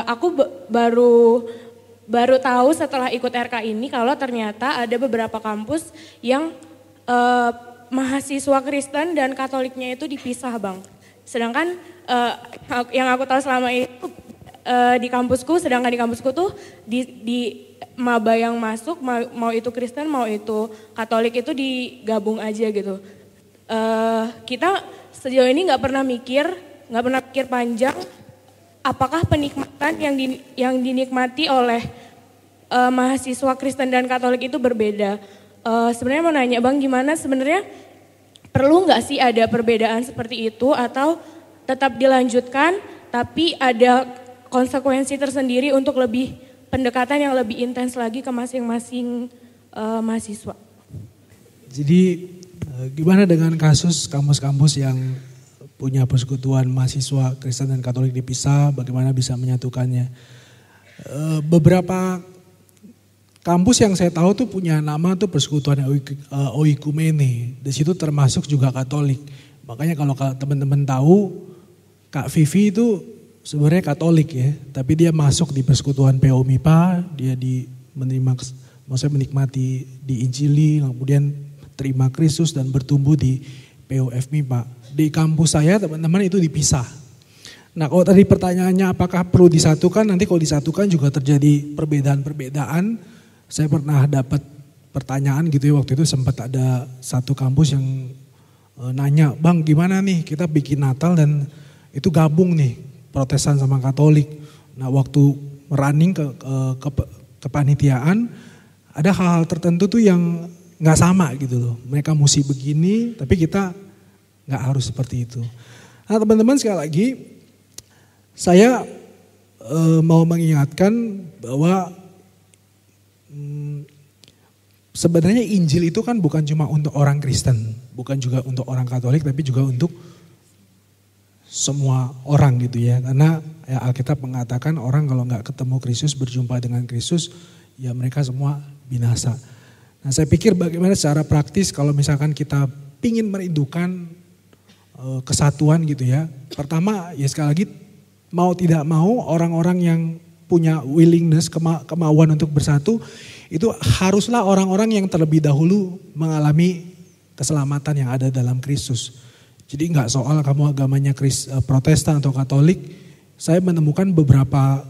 aku baru tahu setelah ikut RK ini kalau ternyata ada beberapa kampus yang mahasiswa Kristen dan Katoliknya itu dipisah, Bang. Sedangkan yang aku tahu selama itu di kampusku tuh di maba yang masuk mau itu Kristen mau itu Katolik itu digabung aja gitu. Kita sejauh ini nggak pernah mikir panjang apakah penikmatan yang dinikmati oleh mahasiswa Kristen dan Katolik itu berbeda. Sebenarnya mau nanya Bang, gimana sebenarnya perlu nggak sih ada perbedaan seperti itu atau tetap dilanjutkan tapi ada konsekuensi tersendiri untuk lebih pendekatan yang lebih intens lagi ke masing-masing mahasiswa. Jadi gimana dengan kasus kampus-kampus yang punya persekutuan mahasiswa Kristen dan Katolik dipisah, bagaimana bisa menyatukannya? Beberapa kampus yang saya tahu tuh punya nama tuh Persekutuan Oikumene. Di situ termasuk juga Katolik. Makanya kalau teman-teman tahu Kak Vivi itu sebenarnya Katolik ya, tapi dia masuk di Persekutuan POMIPA, dia menikmati diinjili, kemudian terima Kristus dan bertumbuh di POFMIPA. Di kampus saya teman-teman itu dipisah. Nah kalau tadi pertanyaannya apakah perlu disatukan, nanti kalau disatukan juga terjadi perbedaan-perbedaan. Saya pernah dapat pertanyaan gitu ya, waktu itu sempat ada satu kampus yang nanya, Bang gimana nih kita bikin Natal dan itu gabung nih Protestan sama Katolik. Nah waktu running ke kepanitiaan ada hal-hal tertentu tuh yang nggak sama gitu loh. Mereka mesti begini tapi kita nggak harus seperti itu. Nah teman-teman sekali lagi saya mau mengingatkan bahwa sebenarnya Injil itu kan bukan cuma untuk orang Kristen, bukan juga untuk orang Katolik tapi juga untuk semua orang gitu ya. Karena ya Alkitab mengatakan orang kalau nggak ketemu Kristus, berjumpa dengan Kristus, ya mereka semua binasa. Nah saya pikir bagaimana secara praktis kalau misalkan kita pingin merindukan kesatuan gitu ya. Pertama ya sekali lagi mau tidak mau orang-orang yang punya willingness, kemauan untuk bersatu, itu haruslah orang-orang yang terlebih dahulu mengalami keselamatan yang ada dalam Kristus. Jadi nggak soal kamu agamanya Protestan atau Katolik. Saya menemukan beberapa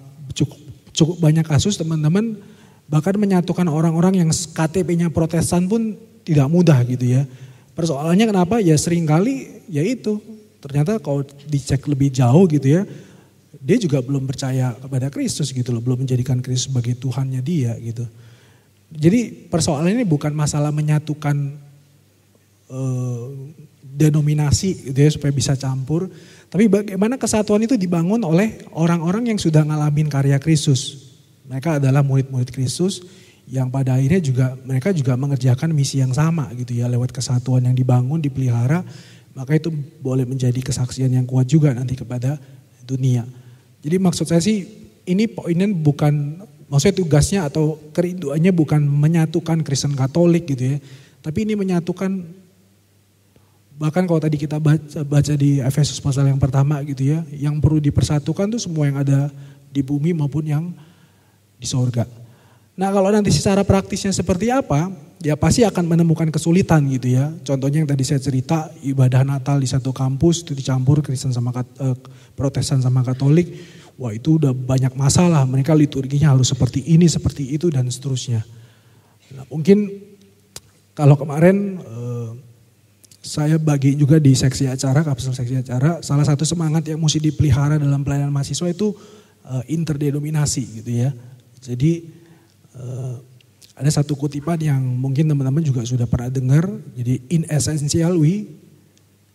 cukup banyak kasus teman-teman bahkan menyatukan orang-orang yang KTP-nya Protestan pun tidak mudah gitu ya. Persoalannya kenapa? Ya seringkali ya itu ternyata kalau dicek lebih jauh gitu ya, dia juga belum percaya kepada Kristus gitu loh, belum menjadikan Kristus sebagai Tuhannya dia gitu. Jadi persoalan ini bukan masalah menyatukan denominasi gitu ya supaya bisa campur. Tapi bagaimana kesatuan itu dibangun oleh orang-orang yang sudah ngalamin karya Kristus. Mereka adalah murid-murid Kristus yang pada akhirnya juga mereka juga mengerjakan misi yang sama gitu ya lewat kesatuan yang dibangun, dipelihara. Maka itu boleh menjadi kesaksian yang kuat juga nanti kepada dunia. Jadi maksud saya sih ini poinnya bukan, maksudnya tugasnya atau kerinduannya bukan menyatukan Kristen Katolik gitu ya. Tapi ini menyatukan. Bahkan kalau tadi kita baca di Efesus pasal yang pertama gitu ya, yang perlu dipersatukan tuh semua yang ada di bumi maupun yang di sorga. Nah kalau nanti secara praktisnya seperti apa, ya pasti akan menemukan kesulitan gitu ya. Contohnya yang tadi saya cerita, ibadah Natal di satu kampus itu dicampur Kristen sama Protestan sama Katolik. Wah itu udah banyak masalah, mereka liturginya harus seperti ini, seperti itu dan seterusnya. Nah, mungkin kalau kemarin saya bagi juga di seksi acara, kapsul seksi acara, salah satu semangat yang mesti dipelihara dalam pelayanan mahasiswa itu interdenominasi gitu ya. Jadi ada satu kutipan yang mungkin teman-teman juga sudah pernah dengar, jadi in essential we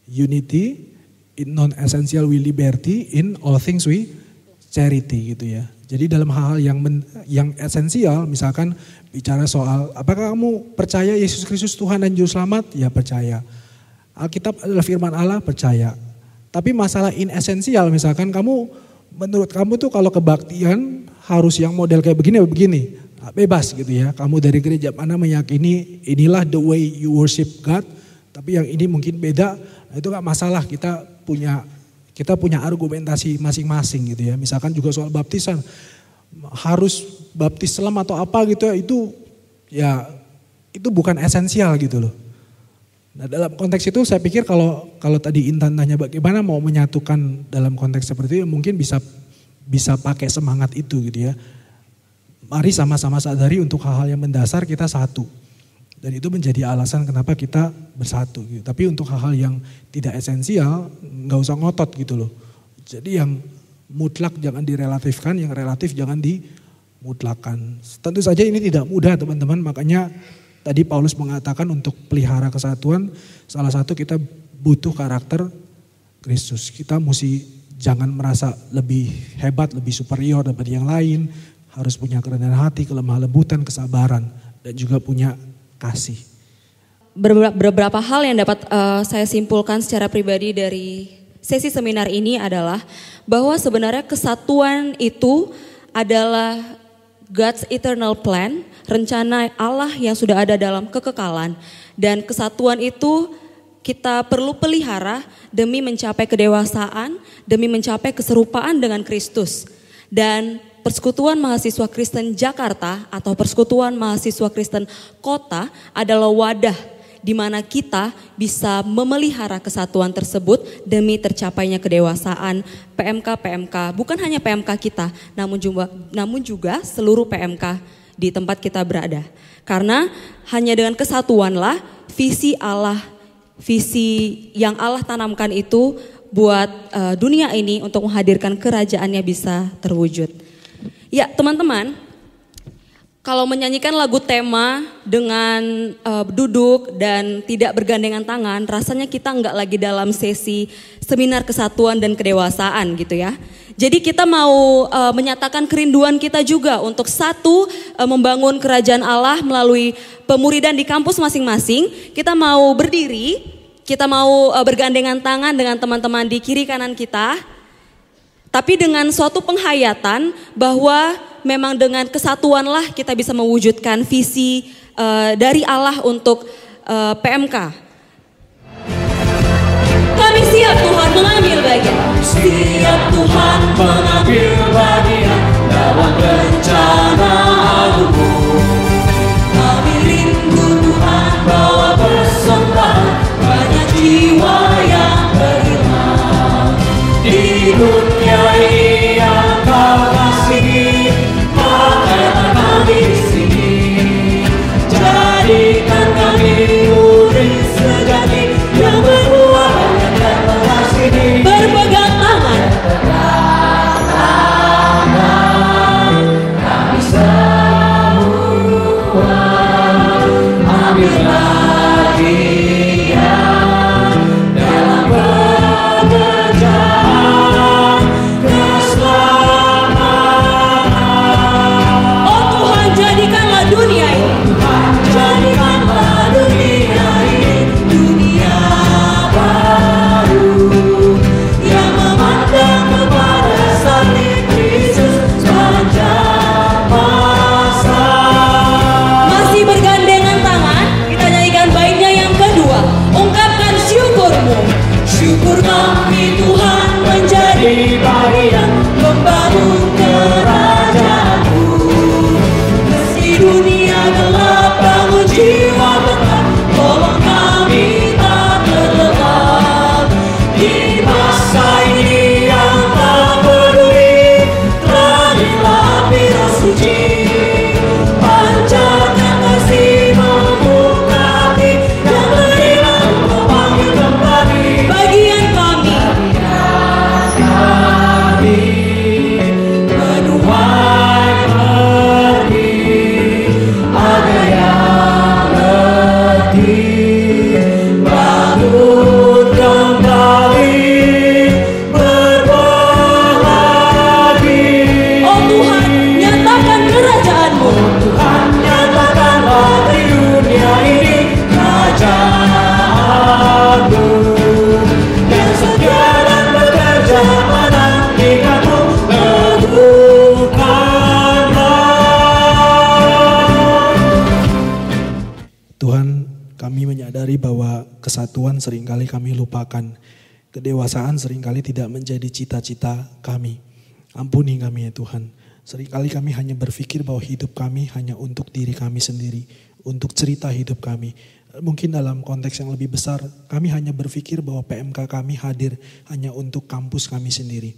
unity, in non-essential we liberty, in all things we charity gitu ya. Jadi dalam hal-hal yang esensial, misalkan bicara soal apakah kamu percaya Yesus Kristus Tuhan dan Juru Selamat? Ya percaya. Alkitab adalah firman Allah, percaya. Tapi masalah inesensial, misalkan menurut kamu tuh kalau kebaktian harus yang model kayak begini begini. Bebas gitu ya. Kamu dari gereja mana meyakini inilah the way you worship God, tapi yang ini mungkin beda. Nah, itu gak masalah, kita punya argumentasi masing-masing gitu ya. Misalkan juga soal baptisan, harus baptis selam atau apa gitu ya, itu bukan esensial gitu loh. Nah, dalam konteks itu saya pikir kalau tadi Intan tanya bagaimana mau menyatukan dalam konteks seperti itu, mungkin bisa pakai semangat itu gitu ya. Mari sama-sama sadari untuk hal-hal yang mendasar kita satu. Dan itu menjadi alasan kenapa kita bersatu gitu. Tapi untuk hal-hal yang tidak esensial nggak usah ngotot gitu loh. Jadi yang mutlak jangan direlatifkan, yang relatif jangan dimutlakan. Tentu saja ini tidak mudah teman-teman, makanya tadi Paulus mengatakan untuk pelihara kesatuan, salah satu kita butuh karakter Kristus. Kita mesti jangan merasa lebih hebat, lebih superior daripada yang lain. Harus punya kerendahan hati, kelemah lembutan, kesabaran, dan juga punya kasih. Beberapa hal yang dapat saya simpulkan secara pribadi dari sesi seminar ini adalah bahwa sebenarnya kesatuan itu adalah God's eternal plan, rencana Allah yang sudah ada dalam kekekalan. Dan kesatuan itu kita perlu pelihara demi mencapai kedewasaan, demi mencapai keserupaan dengan Kristus. Dan Persekutuan Mahasiswa Kristen Jakarta atau Persekutuan Mahasiswa Kristen Kota adalah wadah di mana kita bisa memelihara kesatuan tersebut demi tercapainya kedewasaan PMK, bukan hanya PMK kita, namun juga seluruh PMK di tempat kita berada. Karena hanya dengan kesatuanlah visi yang Allah tanamkan itu buat dunia ini untuk menghadirkan kerajaannya bisa terwujud. Ya teman-teman, kalau menyanyikan lagu tema dengan duduk dan tidak bergandengan tangan, rasanya kita nggak lagi dalam sesi seminar kesatuan dan kedewasaan gitu ya. Jadi kita mau menyatakan kerinduan kita juga untuk satu, membangun kerajaan Allah melalui pemuridan di kampus masing-masing. Kita mau berdiri, kita mau bergandengan tangan dengan teman-teman di kiri kanan kita. Tapi dengan suatu penghayatan bahwa memang dengan kesatuanlah kita bisa mewujudkan visi dari Allah untuk PMK. Kami siap Tuhan mengambil bagian. Siap Tuhan mengambil bagian dalam rencana Agung-Mu. Kami rindu Tuhan bawa persembahan banyak jiwa yang beriman di dunia ini yang Kau kasihi. Pakailah kami di sini, jadikan kami murid sejati yang berbuah dan mengasihi. Berpegang tangan, kami semua ambil bagian dalam pekerjaan keselamatan. oh Tuhan jadikanlah dunia ini. Jadikanlah dunia ini dunia baru yang memandang kepada salib Kristus sepanjang masa. Masih bergandengan tangan, kita nyanyikan baiknya yang kedua. Ungkapkan syukur-Mu. Syukur kami Tuhan menjadi bagian membangun kerajaan-Mu. Meski dunia gelap, bangun jiwa tetap, tolong kami tak terlelap. Di masa ini yang tak peduli, teranglah api Roh Suci. Pancarkan kasih membuka hati, yang berhilang memanggil kembali. Bagian kami, Kami Persatuan seringkali kami lupakan. Kedewasaan seringkali tidak menjadi cita-cita kami. Ampuni kami ya Tuhan. Seringkali kami hanya berpikir bahwa hidup kami hanya untuk diri kami sendiri. Untuk cerita hidup kami. Mungkin dalam konteks yang lebih besar, kami hanya berpikir bahwa PMK kami hadir hanya untuk kampus kami sendiri.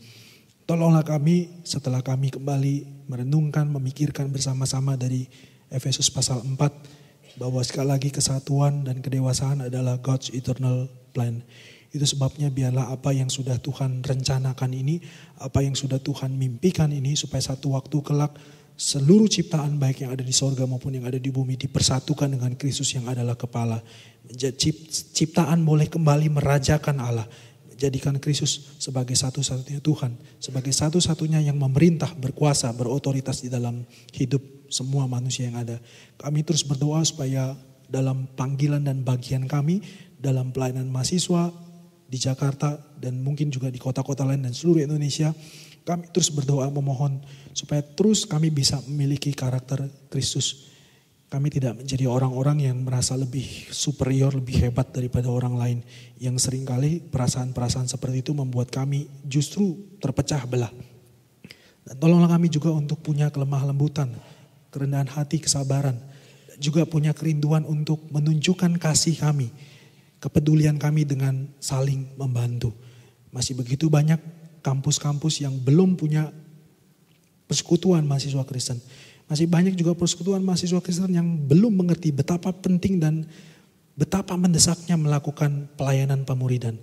Tolonglah kami setelah kami kembali merenungkan, memikirkan bersama-sama dari Efesus pasal 4. Bahwa sekali lagi kesatuan dan kedewasaan adalah God's eternal plan. Itu sebabnya biarlah apa yang sudah Tuhan rencanakan ini, apa yang sudah Tuhan mimpikan ini, supaya satu waktu kelak seluruh ciptaan baik yang ada di sorga maupun yang ada di bumi dipersatukan dengan Kristus yang adalah kepala. Ciptaan boleh kembali merajakan Allah. Jadikan Kristus sebagai satu-satunya Tuhan, sebagai satu-satunya yang memerintah, berkuasa, berotoritas di dalam hidup semua manusia yang ada. Kami terus berdoa supaya dalam panggilan dan bagian kami, dalam pelayanan mahasiswa di Jakarta dan mungkin juga di kota-kota lain dan seluruh Indonesia, kami terus berdoa memohon supaya terus kami bisa memiliki karakter Kristus. Kami tidak menjadi orang-orang yang merasa lebih superior, lebih hebat daripada orang lain. Yang seringkali perasaan-perasaan seperti itu membuat kami justru terpecah belah. Dan tolonglah kami juga untuk punya kelemah lembutan, kerendahan hati, kesabaran. Dan juga punya kerinduan untuk menunjukkan kasih kami, kepedulian kami dengan saling membantu. Masih begitu banyak kampus-kampus yang belum punya persekutuan mahasiswa Kristen. Masih banyak juga persekutuan mahasiswa Kristen yang belum mengerti betapa penting dan betapa mendesaknya melakukan pelayanan pemuridan.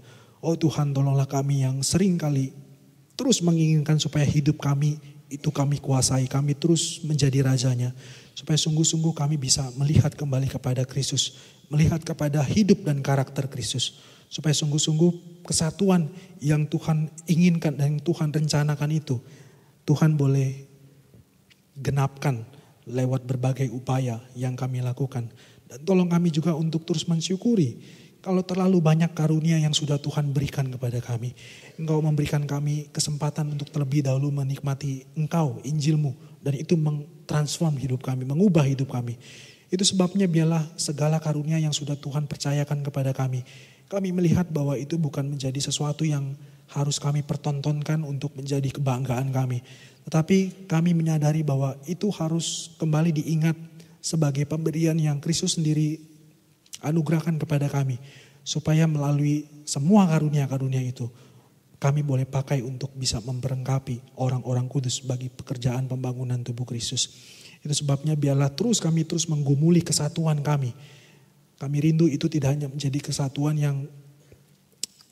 Oh Tuhan, tolonglah kami yang sering kali terus menginginkan supaya hidup kami itu kami kuasai, kami terus menjadi rajanya. Supaya sungguh-sungguh kami bisa melihat kembali kepada Kristus, melihat kepada hidup dan karakter Kristus. Supaya sungguh-sungguh kesatuan yang Tuhan inginkan dan yang Tuhan rencanakan itu, Tuhan boleh genapkan lewat berbagai upaya yang kami lakukan. Dan tolong kami juga untuk terus mensyukuri kalau terlalu banyak karunia yang sudah Tuhan berikan kepada kami. Engkau memberikan kami kesempatan untuk terlebih dahulu menikmati Engkau, Injilmu. Dan itu mentransform hidup kami, mengubah hidup kami. Itu sebabnya biarlah segala karunia yang sudah Tuhan percayakan kepada kami. Kami melihat bahwa itu bukan menjadi sesuatu yang harus kami pertontonkan untuk menjadi kebanggaan kami. Tetapi kami menyadari bahwa itu harus kembali diingat sebagai pemberian yang Kristus sendiri anugerahkan kepada kami. Supaya melalui semua karunia-karunia itu, kami boleh pakai untuk bisa memperlengkapi orang-orang kudus bagi pekerjaan pembangunan tubuh Kristus. Itu sebabnya biarlah kami terus menggumuli kesatuan kami. Kami rindu itu tidak hanya menjadi kesatuan yang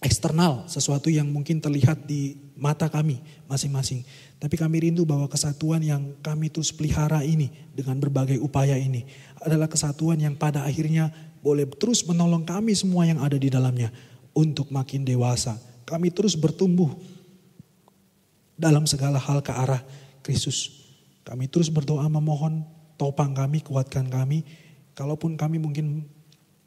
eksternal, sesuatu yang mungkin terlihat di mata kami masing-masing. Tapi kami rindu bahwa kesatuan yang kami terus pelihara ini dengan berbagai upaya ini adalah kesatuan yang pada akhirnya boleh terus menolong kami semua yang ada di dalamnya untuk makin dewasa. Kami terus bertumbuh dalam segala hal ke arah Kristus. Kami terus berdoa memohon topang kami, kuatkan kami. Kalaupun kami mungkin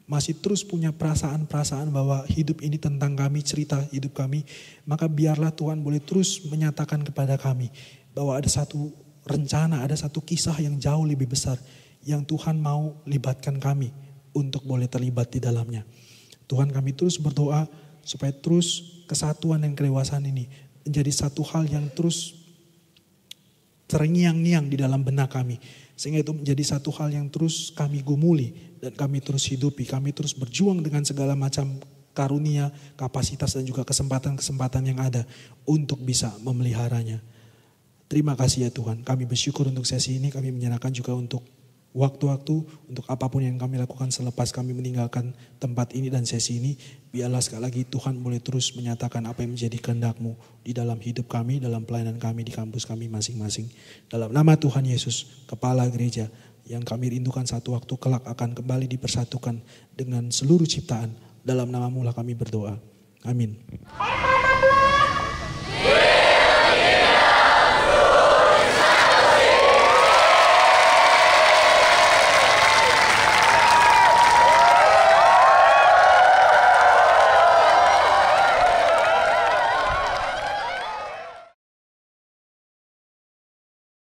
masih terus punya perasaan-perasaan bahwa hidup ini tentang kami, cerita hidup kami, maka biarlah Tuhan boleh terus menyatakan kepada kami bahwa ada satu rencana, ada satu kisah yang jauh lebih besar yang Tuhan mau libatkan kami untuk boleh terlibat di dalamnya. Tuhan, kami terus berdoa supaya terus kesatuan dan kedewasaan ini menjadi satu hal yang terus terngiang-ngiang di dalam benak kami. Sehingga itu menjadi satu hal yang terus kami gumuli dan kami terus hidupi. Kami terus berjuang dengan segala macam karunia, kapasitas dan juga kesempatan-kesempatan yang ada untuk bisa memeliharanya. Terima kasih ya Tuhan. Kami bersyukur untuk sesi ini. Kami menyerahkan juga untuk waktu-waktu, untuk apapun yang kami lakukan selepas kami meninggalkan tempat ini dan sesi ini. Biarlah sekali lagi Tuhan boleh terus menyatakan apa yang menjadi kehendak-Mu di dalam hidup kami, dalam pelayanan kami di kampus kami masing-masing. Dalam nama Tuhan Yesus, Kepala Gereja yang kami rindukan satu waktu kelak akan kembali dipersatukan dengan seluruh ciptaan. Dalam nama-Mu lah kami berdoa. Amin.